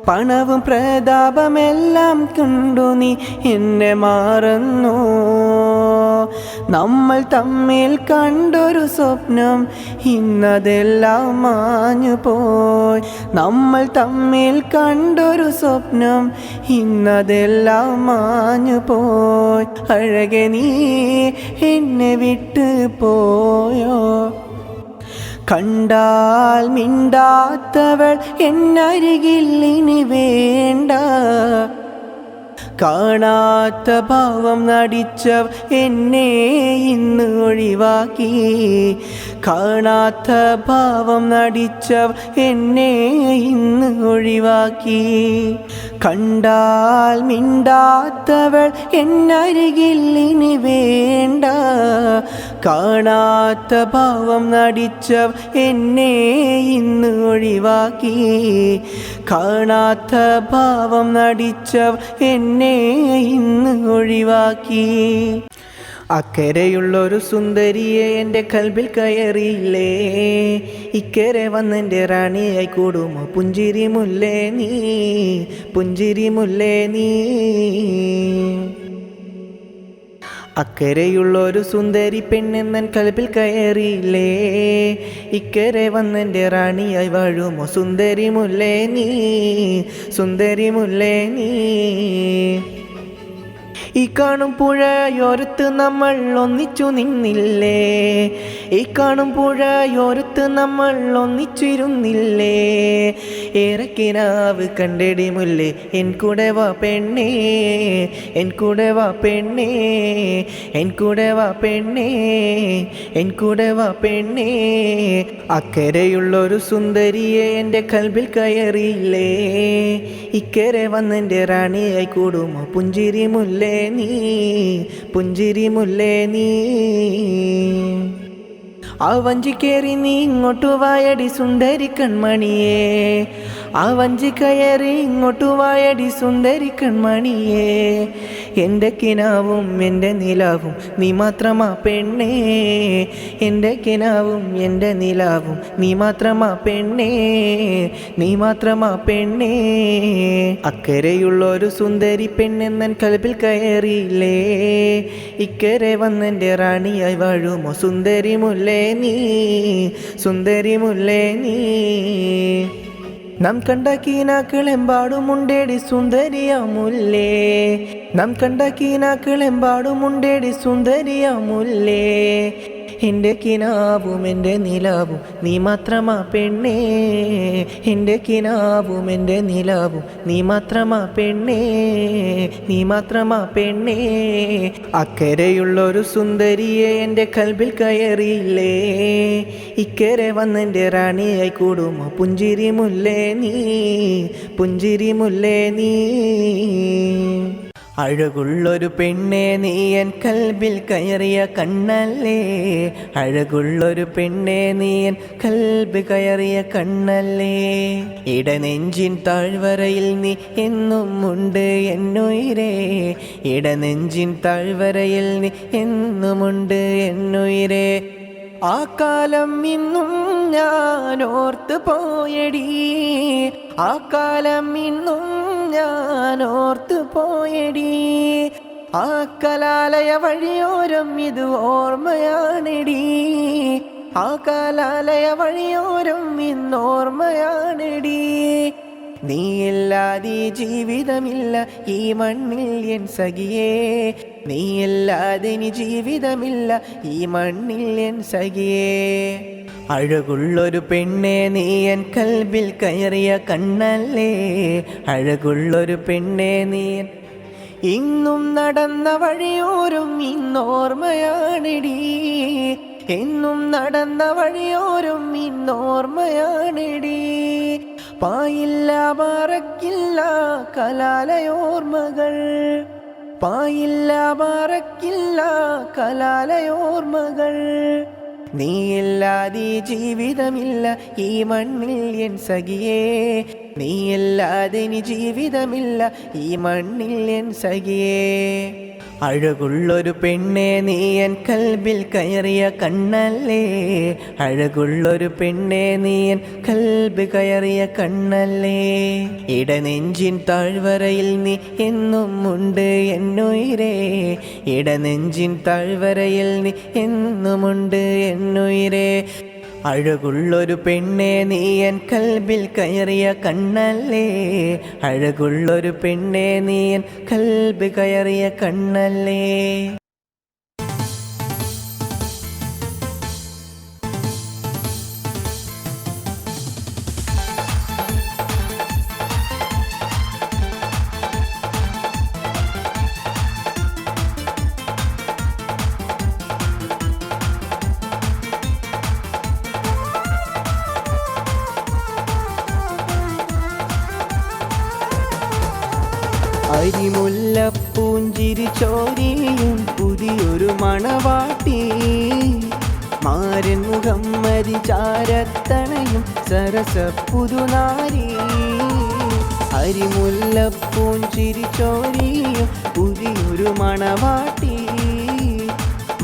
പണവും പ്രതാപമെല്ലാം കണ്ടു നീ എന്നെ മറന്നു. നമ്മൾ തമ്മിൽ കണ്ടൊരു സ്വപ്നം ഇന്നതെല്ലാം മാഞ്ഞു പോയി. നമ്മൾ തമ്മിൽ കണ്ടൊരു സ്വപ്നം ഇന്നതെല്ലാം മാഞ്ഞു പോയി. അഴകെ നീ എന്നെ വിട്ടു പോയോ. കണ്ടാൽ മിണ്ടാത്തവൾ എന്നരികിൽ ഇനി വേണ്ട. കാണാത്ത ഭാവം നടിച്ചവ എന്നെ ഇന്ന് ഒഴിവാക്കി. കാണാത്ത ഭാവം നടിച്ചവ എന്നെ ഇന്ന് ഒഴിവാക്കി. കണ്ടാൽ മിണ്ടാത്തവൾ എന്നരികിൽ ഇനി വേണ്ട. കാണാത്ത ഭാവം നടിച്ചവ എന്നെ ഇന്ന് ഒഴിവാക്കി. കാണാത്ത ഭാവം നടിച്ചവ എന്നെ ഇന്ന് ഒഴിവാക്കി. അക്കരെയുള്ളൊരു സുന്ദരിയെ എൻ്റെ കൽബിൽ കയറിയില്ലേ. ഇക്കരെ വന്നെൻ്റെ റാണിയായി കൂടുമോ പുഞ്ചിരി മുല്ലേ നീ. പുഞ്ചിരി മുല്ലേ നീ. അക്കരെയുള്ളൊരു സുന്ദരി പെണ്ണെന്നൻ കൽബിൽ കയറിയില്ലേ. ഇക്കരെ വന്നെൻ്റെ റാണിയായി വാഴുമോ സുന്ദരി മുല്ലേ നീ. സുന്ദരി മുല്ലേ നീ. ഈ കാണും പുഴയോരത്ത് നമ്മൾ ഒന്നിച്ചു നിന്നില്ലേ. ഈ കാണും പുഴയോരത്ത് നമ്മൾ ഒന്നിച്ചിരുന്നില്ലേ. ഏറെക്കിനാവ് കണ്ടെടി മുല്ലേ എൻ കൂടെ വാ പെണ്ണേ. എൻ കൂടെ വാ പെണ്ണേ. എൻ കൂടെ വാ പെണ്ണേ. എൻ കൂടെ വാ പെണ്ണേ. അക്കരെയുള്ളൊരു സുന്ദരിയെ എൻ്റെ കൽബിൽ കയറിയില്ലേ. ഇക്കരെ വന്നെൻ്റെ റാണിയായി കൂടുമോ പുഞ്ചിരി മുല്ലേ നീ. പുഞ്ചിരി മുല്ലേ നീ. ആ വഞ്ചി കയറി നീ ഇങ്ങോട്ടു വായടി സുന്ദരി കൺമണിയേ. ആ വഞ്ചി കയറി ഇങ്ങോട്ടു വായടി സുന്ദരി കൺമണിയേ. എൻ്റെ കിനാവും എൻ്റെ നിലാവും നീ മാത്രമാ പെണ്ണേ. എൻ്റെ കിനാവും എൻ്റെ നിലാവും നീ മാത്രമാ പെണ്ണേ. നീ മാത്രമാ പെണ്ണേ. അക്കരെയുള്ളൊരു സുന്ദരി പെണ്ണെന്നൻ കൽബിൽ കയറിയില്ലേ. ഇക്കരെ വന്നെൻ്റെ റാണിയായി വാഴുമോ സുന്ദരി മുല്ലേ നീ. സുന്ദരി മുല്ലേ നീ. നാം കണ്ട കീനാക്കളെമ്പാടുമുണ്ടേടി സുന്ദരിയ മുല്ലേ. നാം കണ്ട കീനാക്കളെമ്പാടുമുണ്ടേടി സുന്ദരിയ മുല്ലേ. എൻ്റെ കിനാവും എൻ്റെ നിലാവും നീ മാത്രമാ പെണ്ണേ. എൻ്റെ കിനാവും എൻ്റെ നിലാവും നീ മാത്രമാ പെണ്ണേ. നീ മാത്രമാ പെണ്ണേ. അക്കരെയുള്ളൊരു സുന്ദരിയെ എൻ്റെ കൽബിൽ കയറിയില്ലേ. ഇക്കരെ വന്നെൻ്റെ റാണിയായി കൂടുമോ പുഞ്ചിരി മുല്ലേ നീ. പുഞ്ചിരി മുല്ലേ നീ. അഴകുള്ളൊരു പെണ്ണെ നീ എൻ കൽബിൽ കയറിയ കണ്ണല്ലേ. അഴകുള്ളൊരു പെണ്ണെ നീ എൻ കൽബ് കയറിയ കണ്ണല്ലേ. ഇടനെഞ്ചിൻ താഴ്വരയിൽ നീ എന്നും ഉണ്ട് എന്നുയിരേ. ഇടനെഞ്ചിൻ താഴ്വരയിൽ നീ എന്നുമുണ്ട് എന്നുയിരേ. ആ കാലം ഇന്നും ഞാൻ ഓർത്ത് പോയടി. ആ കാലം ഇന്നും ഞാൻ ഓർത്ത് പോയടി. ആ കലാലയ വഴിയോരം ഇത് ഓർമ്മയാണെടി. ആ കലാലയ വഴിയോരം ഇന്നോർമ്മയാണെടി. നീയില്ലാതെ ജീവിതമില്ല ഈ മണ്ണിൽ എൻ സഖിയേ. നീയില്ലാതെ ഇനി ജീവിതമില്ല ഈ മണ്ണിൽ എൻ സഖിയേ. അഴകുള്ളൊരു പെണ്ണെ നീ എൻ കൽബിൽ കയറിയ കണ്ണല്ലേ. അഴകുള്ളൊരു പെണ്ണെ നീ ഇന്നും നടന്ന വഴിയോരം ഇന്നോർമ്മയാണെടി. എന്നും നടന്ന വഴിയോരം ഇന്നോർമ്മയാണെടി. പായില്ല പറക്കില്ല കലാലയോർമ്മകൾ, പായില്ല പറക്കില്ല കലാലയോർമ്മകൾ. നീയില്ലാതെ ജീവിതമില്ല ഈ മണ്ണിൽ എൻ സഖിയേ, നീയില്ലാതെ ഇനി ജീവിതമില്ല ഈ മണ്ണിൽ എൻ സഖിയേ. അഴകുള്ളൊരു പെണ്ണെ നീ എൻ കൽബിൽ കയറിയ കണ്ണല്ലേ, അഴകുള്ളൊരു പെണ്ണെ നീ എൻ കൽബ് കയറിയ കണ്ണല്ലേ. ഇടനെഞ്ചിൻ താഴ്വരയിൽ നീ എന്നും ഉണ്ട് എന്നുയിരേ, ഇടനെഞ്ചിൻ താഴ്വരയിൽ നീ എന്നുമുണ്ട് എന്നുയിരേ. അഴകുള്ളൊരു പെണ്ണെ നീ എൻ കൽബിൽ കയറിയ കണ്ണല്ലേ, അഴകുള്ളൊരു പെണ്ണെ നീ എൻ കൽബ് കയറിയ കണ്ണല്ലേ. അരിമുല്ലപ്പൂഞ്ചിരി ചോരിയും പുതിയൊരു മണവാട്ടി, മാരൻ മുഹമ്മദി ചാരത്തണയും സരസ പുതുനാരി. അരിമുല്ലപ്പൂഞ്ചിരി ചോരിയും പുതിയൊരു മണവാട്ടി,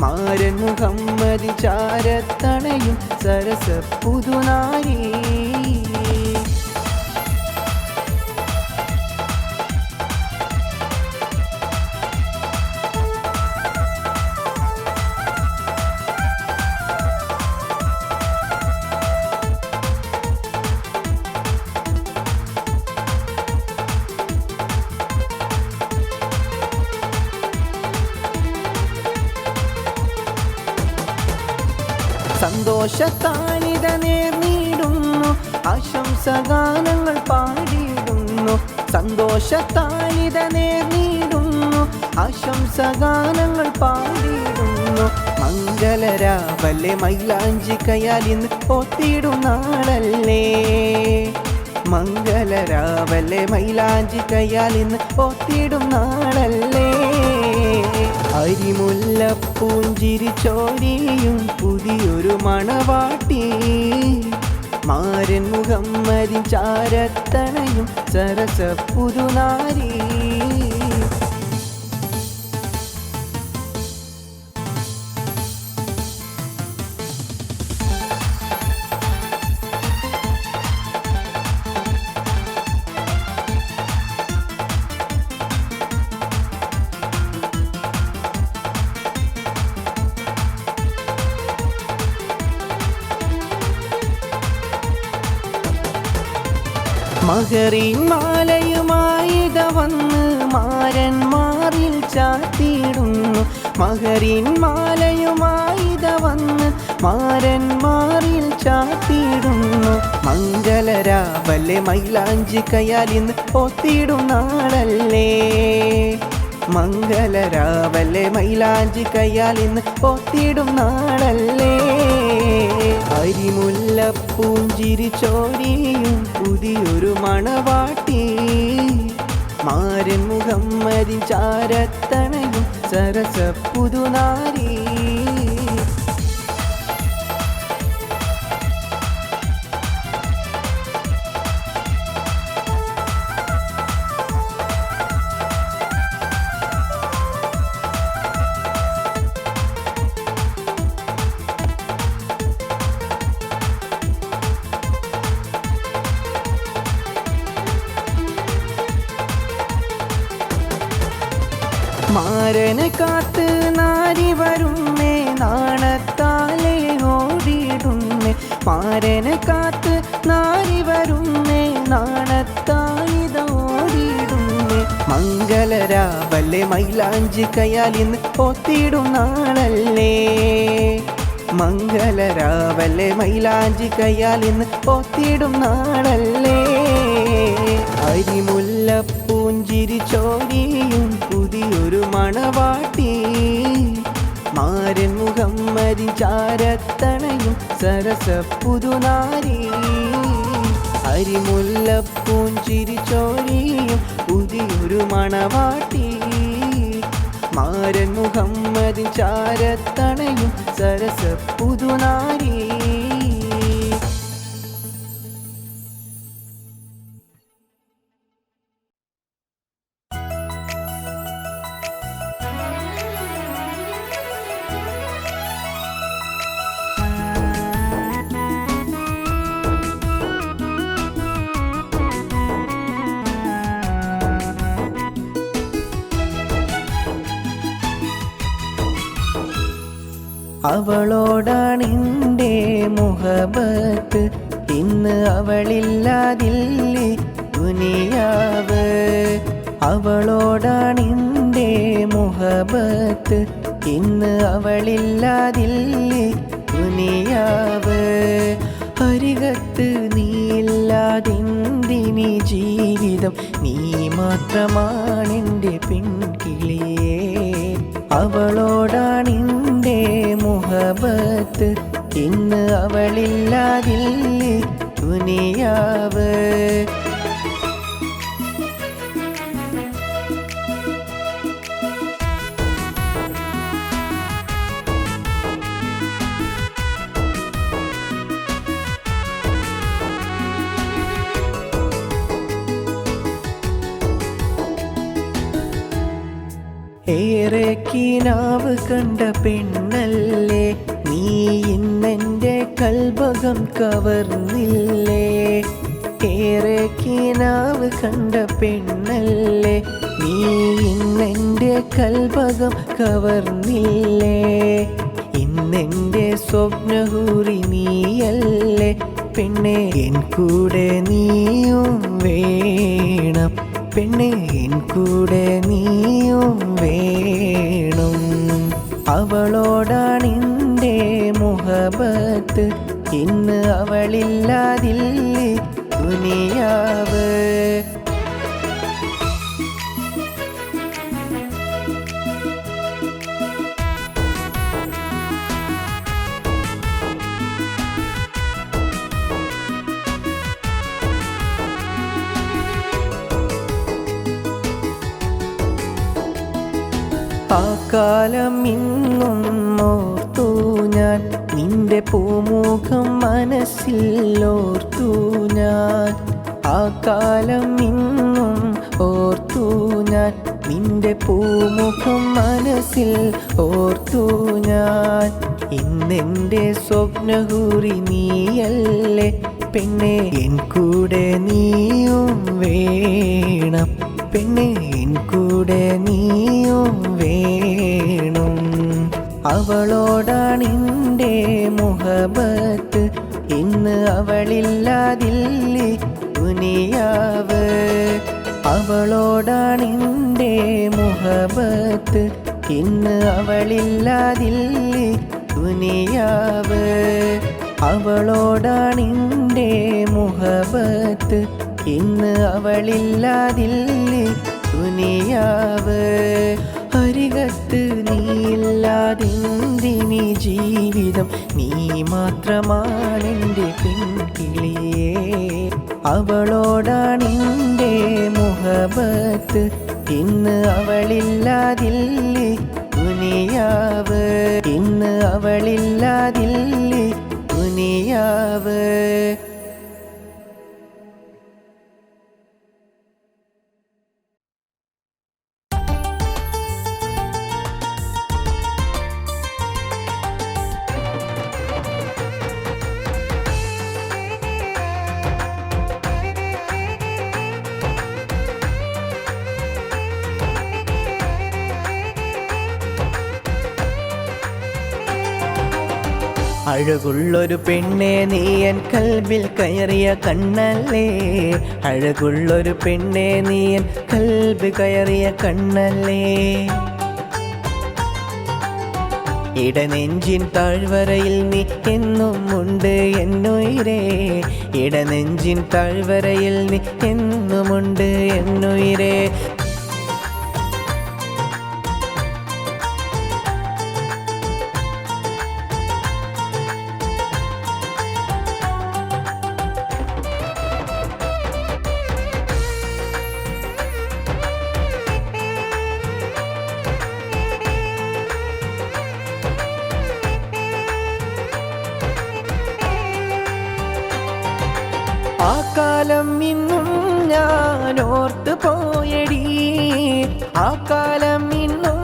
മാരൻ മുഹമ്മദി ചാരത്തണയും സരസ പുതുനാരി. സന്തോഷത്താലിത നേർന്നിടുന്നു, ആശംസഗാനങ്ങൾ പാടിയിടുന്നു. സന്തോഷത്താലിത നേർന്നിടുന്നു, ആശംസഗാനങ്ങൾ പാടിയിടുന്നു. മംഗളരാവല്ലേ മൈലാഞ്ചി കയാലിന്ന് പോത്തിടും നാളല്ലേ, മംഗളരാവല്ലേ മൈലാഞ്ചി കയാലിന്ന് പോത്തിടും നാളല്ലേ. അരിമുല്ലപ്പൂഞ്ചിരി ചോരിയും പുതിയൊരു മണവാട്ടി, മാരൻ മുഹമ്മദിൻ ചാരത്തണയും സരസ പുതുനാരി. മഹറിൻ മാലയുമായിത വന്ന് മാരന്മാരിൽ ചാത്തിയിടുന്നു, മഹറിൻ മാലയുമായിത വന്ന് മാരന്മാരിൽ ചാത്തിയിടുന്നു. മംഗളരാവല്ലേ മൈലാഞ്ചി കയാലിന്ന് പോത്തിടും നാളല്ലേ, മംഗളരാവല്ലേ മൈലാഞ്ചി കയാലിന്ന് പോത്തിടും നാളല്ലേ. അരിമുല്ലപ്പൂഞ്ചിരി ചോരിയും പുതിയൊരു മണവാട്ടി, മാരൻ മുഹമ്മദിൻ ചാരത്തണയും സരസ പുതുനാരി. മാരനെ കാത്ത് നാരി വരുന്നേ നാണത്താലേ ഓടിയിടുന്നേ, മാരനെ കാത്ത് നാരി വരുന്നേ നാണത്താലിത ഓടിയിടുന്നേ. മംഗളരാവല്ലേ മൈലാഞ്ചി കയാലിന്ന് പോത്തിടും നാളല്ലേ, മംഗളരാവല്ലേ മൈലാഞ്ചി കയാലിന്ന് പോത്തിടും നാളല്ലേ. അരിമുല്ലപ്പൂഞ്ചിരി ചോരിയും പുതിയൊരു മണവാട്ടി, മാരൻ മുഹമ്മദിൻ ചാരത്തണയും സരസ പുതുനാരി. കരിമുല്ലപ്പൂഞ്ചിരിച്ചോരിയും പുതിയൊരു മണവാട്ടി മാരൻ മുഹമ്മദിൻ ചാരത്തണയും സരസ പുതുനാരി. അവളോടാണെൻ്റെ മുഹബത്ത്, ഇന്ന് അവളില്ലാതില്ലേ ദുനിയാവ്. അവളോടാണെൻ്റെ മുഹബത്ത്, ഇന്ന് അവളില്ലാതില്ലേ ദുനിയാവ്. അരികത്ത് നീയില്ലാതെന്തിനി ജീവിതം, നീ മാത്രമാണെൻ്റെ പെൺകിളിയേ. അവളോടാണെൻ്റെ മുഹബത്ത്, ഇന്ന് അവളില്ലാതില്ലേ ദുനിയാവ്. ഏറെ കിനാവ് കണ്ട പെണ്ണല്ലേ നീ, ഇന്നെൻ്റെ കൽബകം കവർന്നില്ലേ. ഏറെ കിനാവ് കണ്ട പെണ്ണല്ലേ നീ, ഇന്നെൻ്റെ കൽബകം കവർന്നില്ലേ. ഇന്നെൻ്റെ സ്വപ്നഹൂറി നീയല്ലേ പെണ്ണെ, എൻ കൂടെ നീയും വേണം പെണ്ണെ, എൻ കൂടെ നീയും വേണം. അവളോടാണെൻ്റെ മുഹബത്ത്, ഇന്ന് അവളില്ലാതില്ലേ ദുനിയാവ്. ആ കാലം ഇന്നും ഓർത്തു ഞാൻ, നിന്റെ പൂമുഖം മനസ്സിൽ ഓർത്തു ഞാൻ. ആ കാലം ഇന്നും ഓർത്തു ഞാൻ, നിന്റെ പൂമുഖം മനസ്സിൽ ഓർത്തു ഞാൻ. ഇന്നെൻ്റെ സ്വപ്നഹൂറി നീയല്ലേ പെണ്ണെ, എൻ കൂടെ നീയും വേണം പെണ്ണെ, എൻ കൂടെ നീയും വേണം. അവളോടാണെൻ്റെ മുഹബത്ത്, ഇന്ന് അവളില്ലാതില്ലേ ദുനിയാവ്. അവളോടാണെൻ്റെ മുഹബത്ത്, ഇന്ന് അവളില്ലാതില്ലേ ദുനിയാവ്. അവളോടാണെൻ്റെ മുഹബത്ത്, ഇന്ന് അവളില്ലാതില്ലേ ദുനിയാവ്. അരികത്ത് നീയില്ലാതെന്തിനി ജീവിതം, നീ മാത്രമാണെൻ്റെ പെൺകിളിയേ. അവളോടാണെൻ്റെ മുഹബത്ത്, ഇന്ന് അവളില്ലാതില്ലേ ദുനിയാവ്. ഇന്ന് അവളില്ലാതില്ലേ ദുനിയാവ്. അഴകുള്ളൊരു പെണ്ണെ നീ എൻ കൽബിൽ കയറിയ കണ്ണല്ലേ. അഴകുള്ളൊരു പെണ്ണെ നീ എൻ കൽബ് കയറിയ കണ്ണല്ലേ. ഇടനെഞ്ചിൻ താഴ്വരയിൽ നീ എന്നും ഉണ്ട് എന്നുയിരേ. ഇടനെഞ്ചിൻ താഴ്വരയിൽ നീ എന്നുമുണ്ട് എന്നുയിരേ. ആ കാലം ഇന്നും ഞാൻ ഓർത്തു പോയടി, ആ കാലം ഇന്നും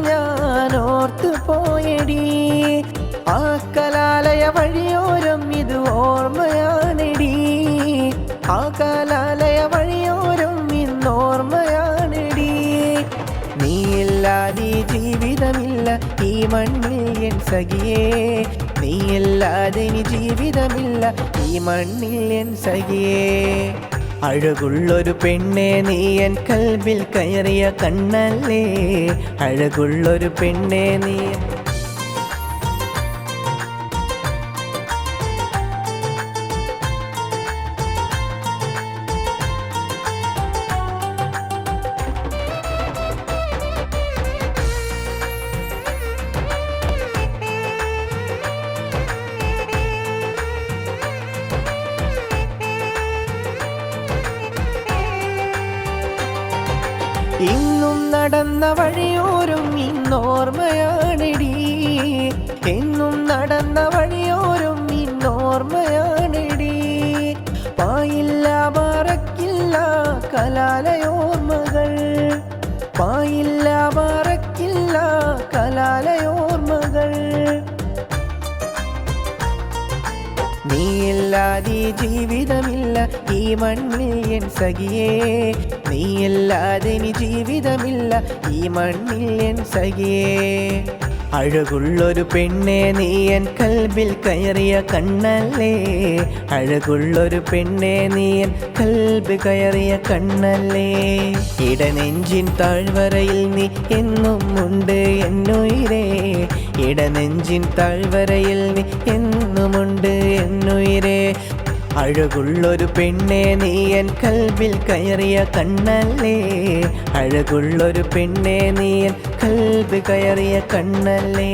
ഞാൻ ഓർത്തു പോയടി. ആ കലാലയ വഴിയോരം ഇത് ഓർമ്മയാണെടി, ആ കലാലയ വഴിയോരം ഇന്നോർമ്മയാണെടി. നീയില്ലാതെ ജീവിതമില്ല ഈ മണ്ണിൽ എൻ സഖിയേ, നീയില്ലാതെ ജീവിതമില്ല ഈ മണ്ണിൽ എൻ സഖിയേ. അഴകുള്ളൊരു പെണ്ണെ നീ എൻ കൽബിൽ കയറിയ കണ്ണല്ലേ, അഴകുള്ളൊരു പെണ്ണെ നീ. ഇന്നും നടന്ന വഴിയോരും ഇന്നോർമ്മയാണെടി, എന്നും നടന്ന വഴിയോരും ഇന്നോർമ്മയാണെടി. പായില്ല പറക്കില്ല കലാലയോർമ്മകൾ, പായില്ല പറക്കില്ല കലാലയോർമ്മകൾ. നീയില്ലാതെ ജീവിതമില്ല ഈ മണ്ണിൽ എൻ സഖിയേ, നീയില്ലാതെ ജീവിതമില്ല ഈ മണ്ണിൽ എൻ സഖിയേ. അഴകുള്ളൊരു പെണ്ണെ നീ എൻ കൽബിൽ കയറിയ കണ്ണല്ലേ, അഴകുള്ളൊരു പെണ്ണെ നീ എൻ കൽബ് കയറിയ കണ്ണല്ലേ. ഇടനെഞ്ചിൻ താഴ്വരയിൽ നീ എന്നും ഉണ്ട് എന്നുയിരേ, ഇടനെഞ്ചിൻ താഴ്വരയിൽ നീ എന്നുമുണ്ട് എന്നുയിരേ. അഴകുള്ളൊരു പെണ്ണെ നീ എൻ കൽബിൽ കയറിയ കണ്ണല്ലേ, അഴകുള്ളൊരു പെണ്ണെ നീ എൻ കൽബ് കയറിയ കണ്ണല്ലേ.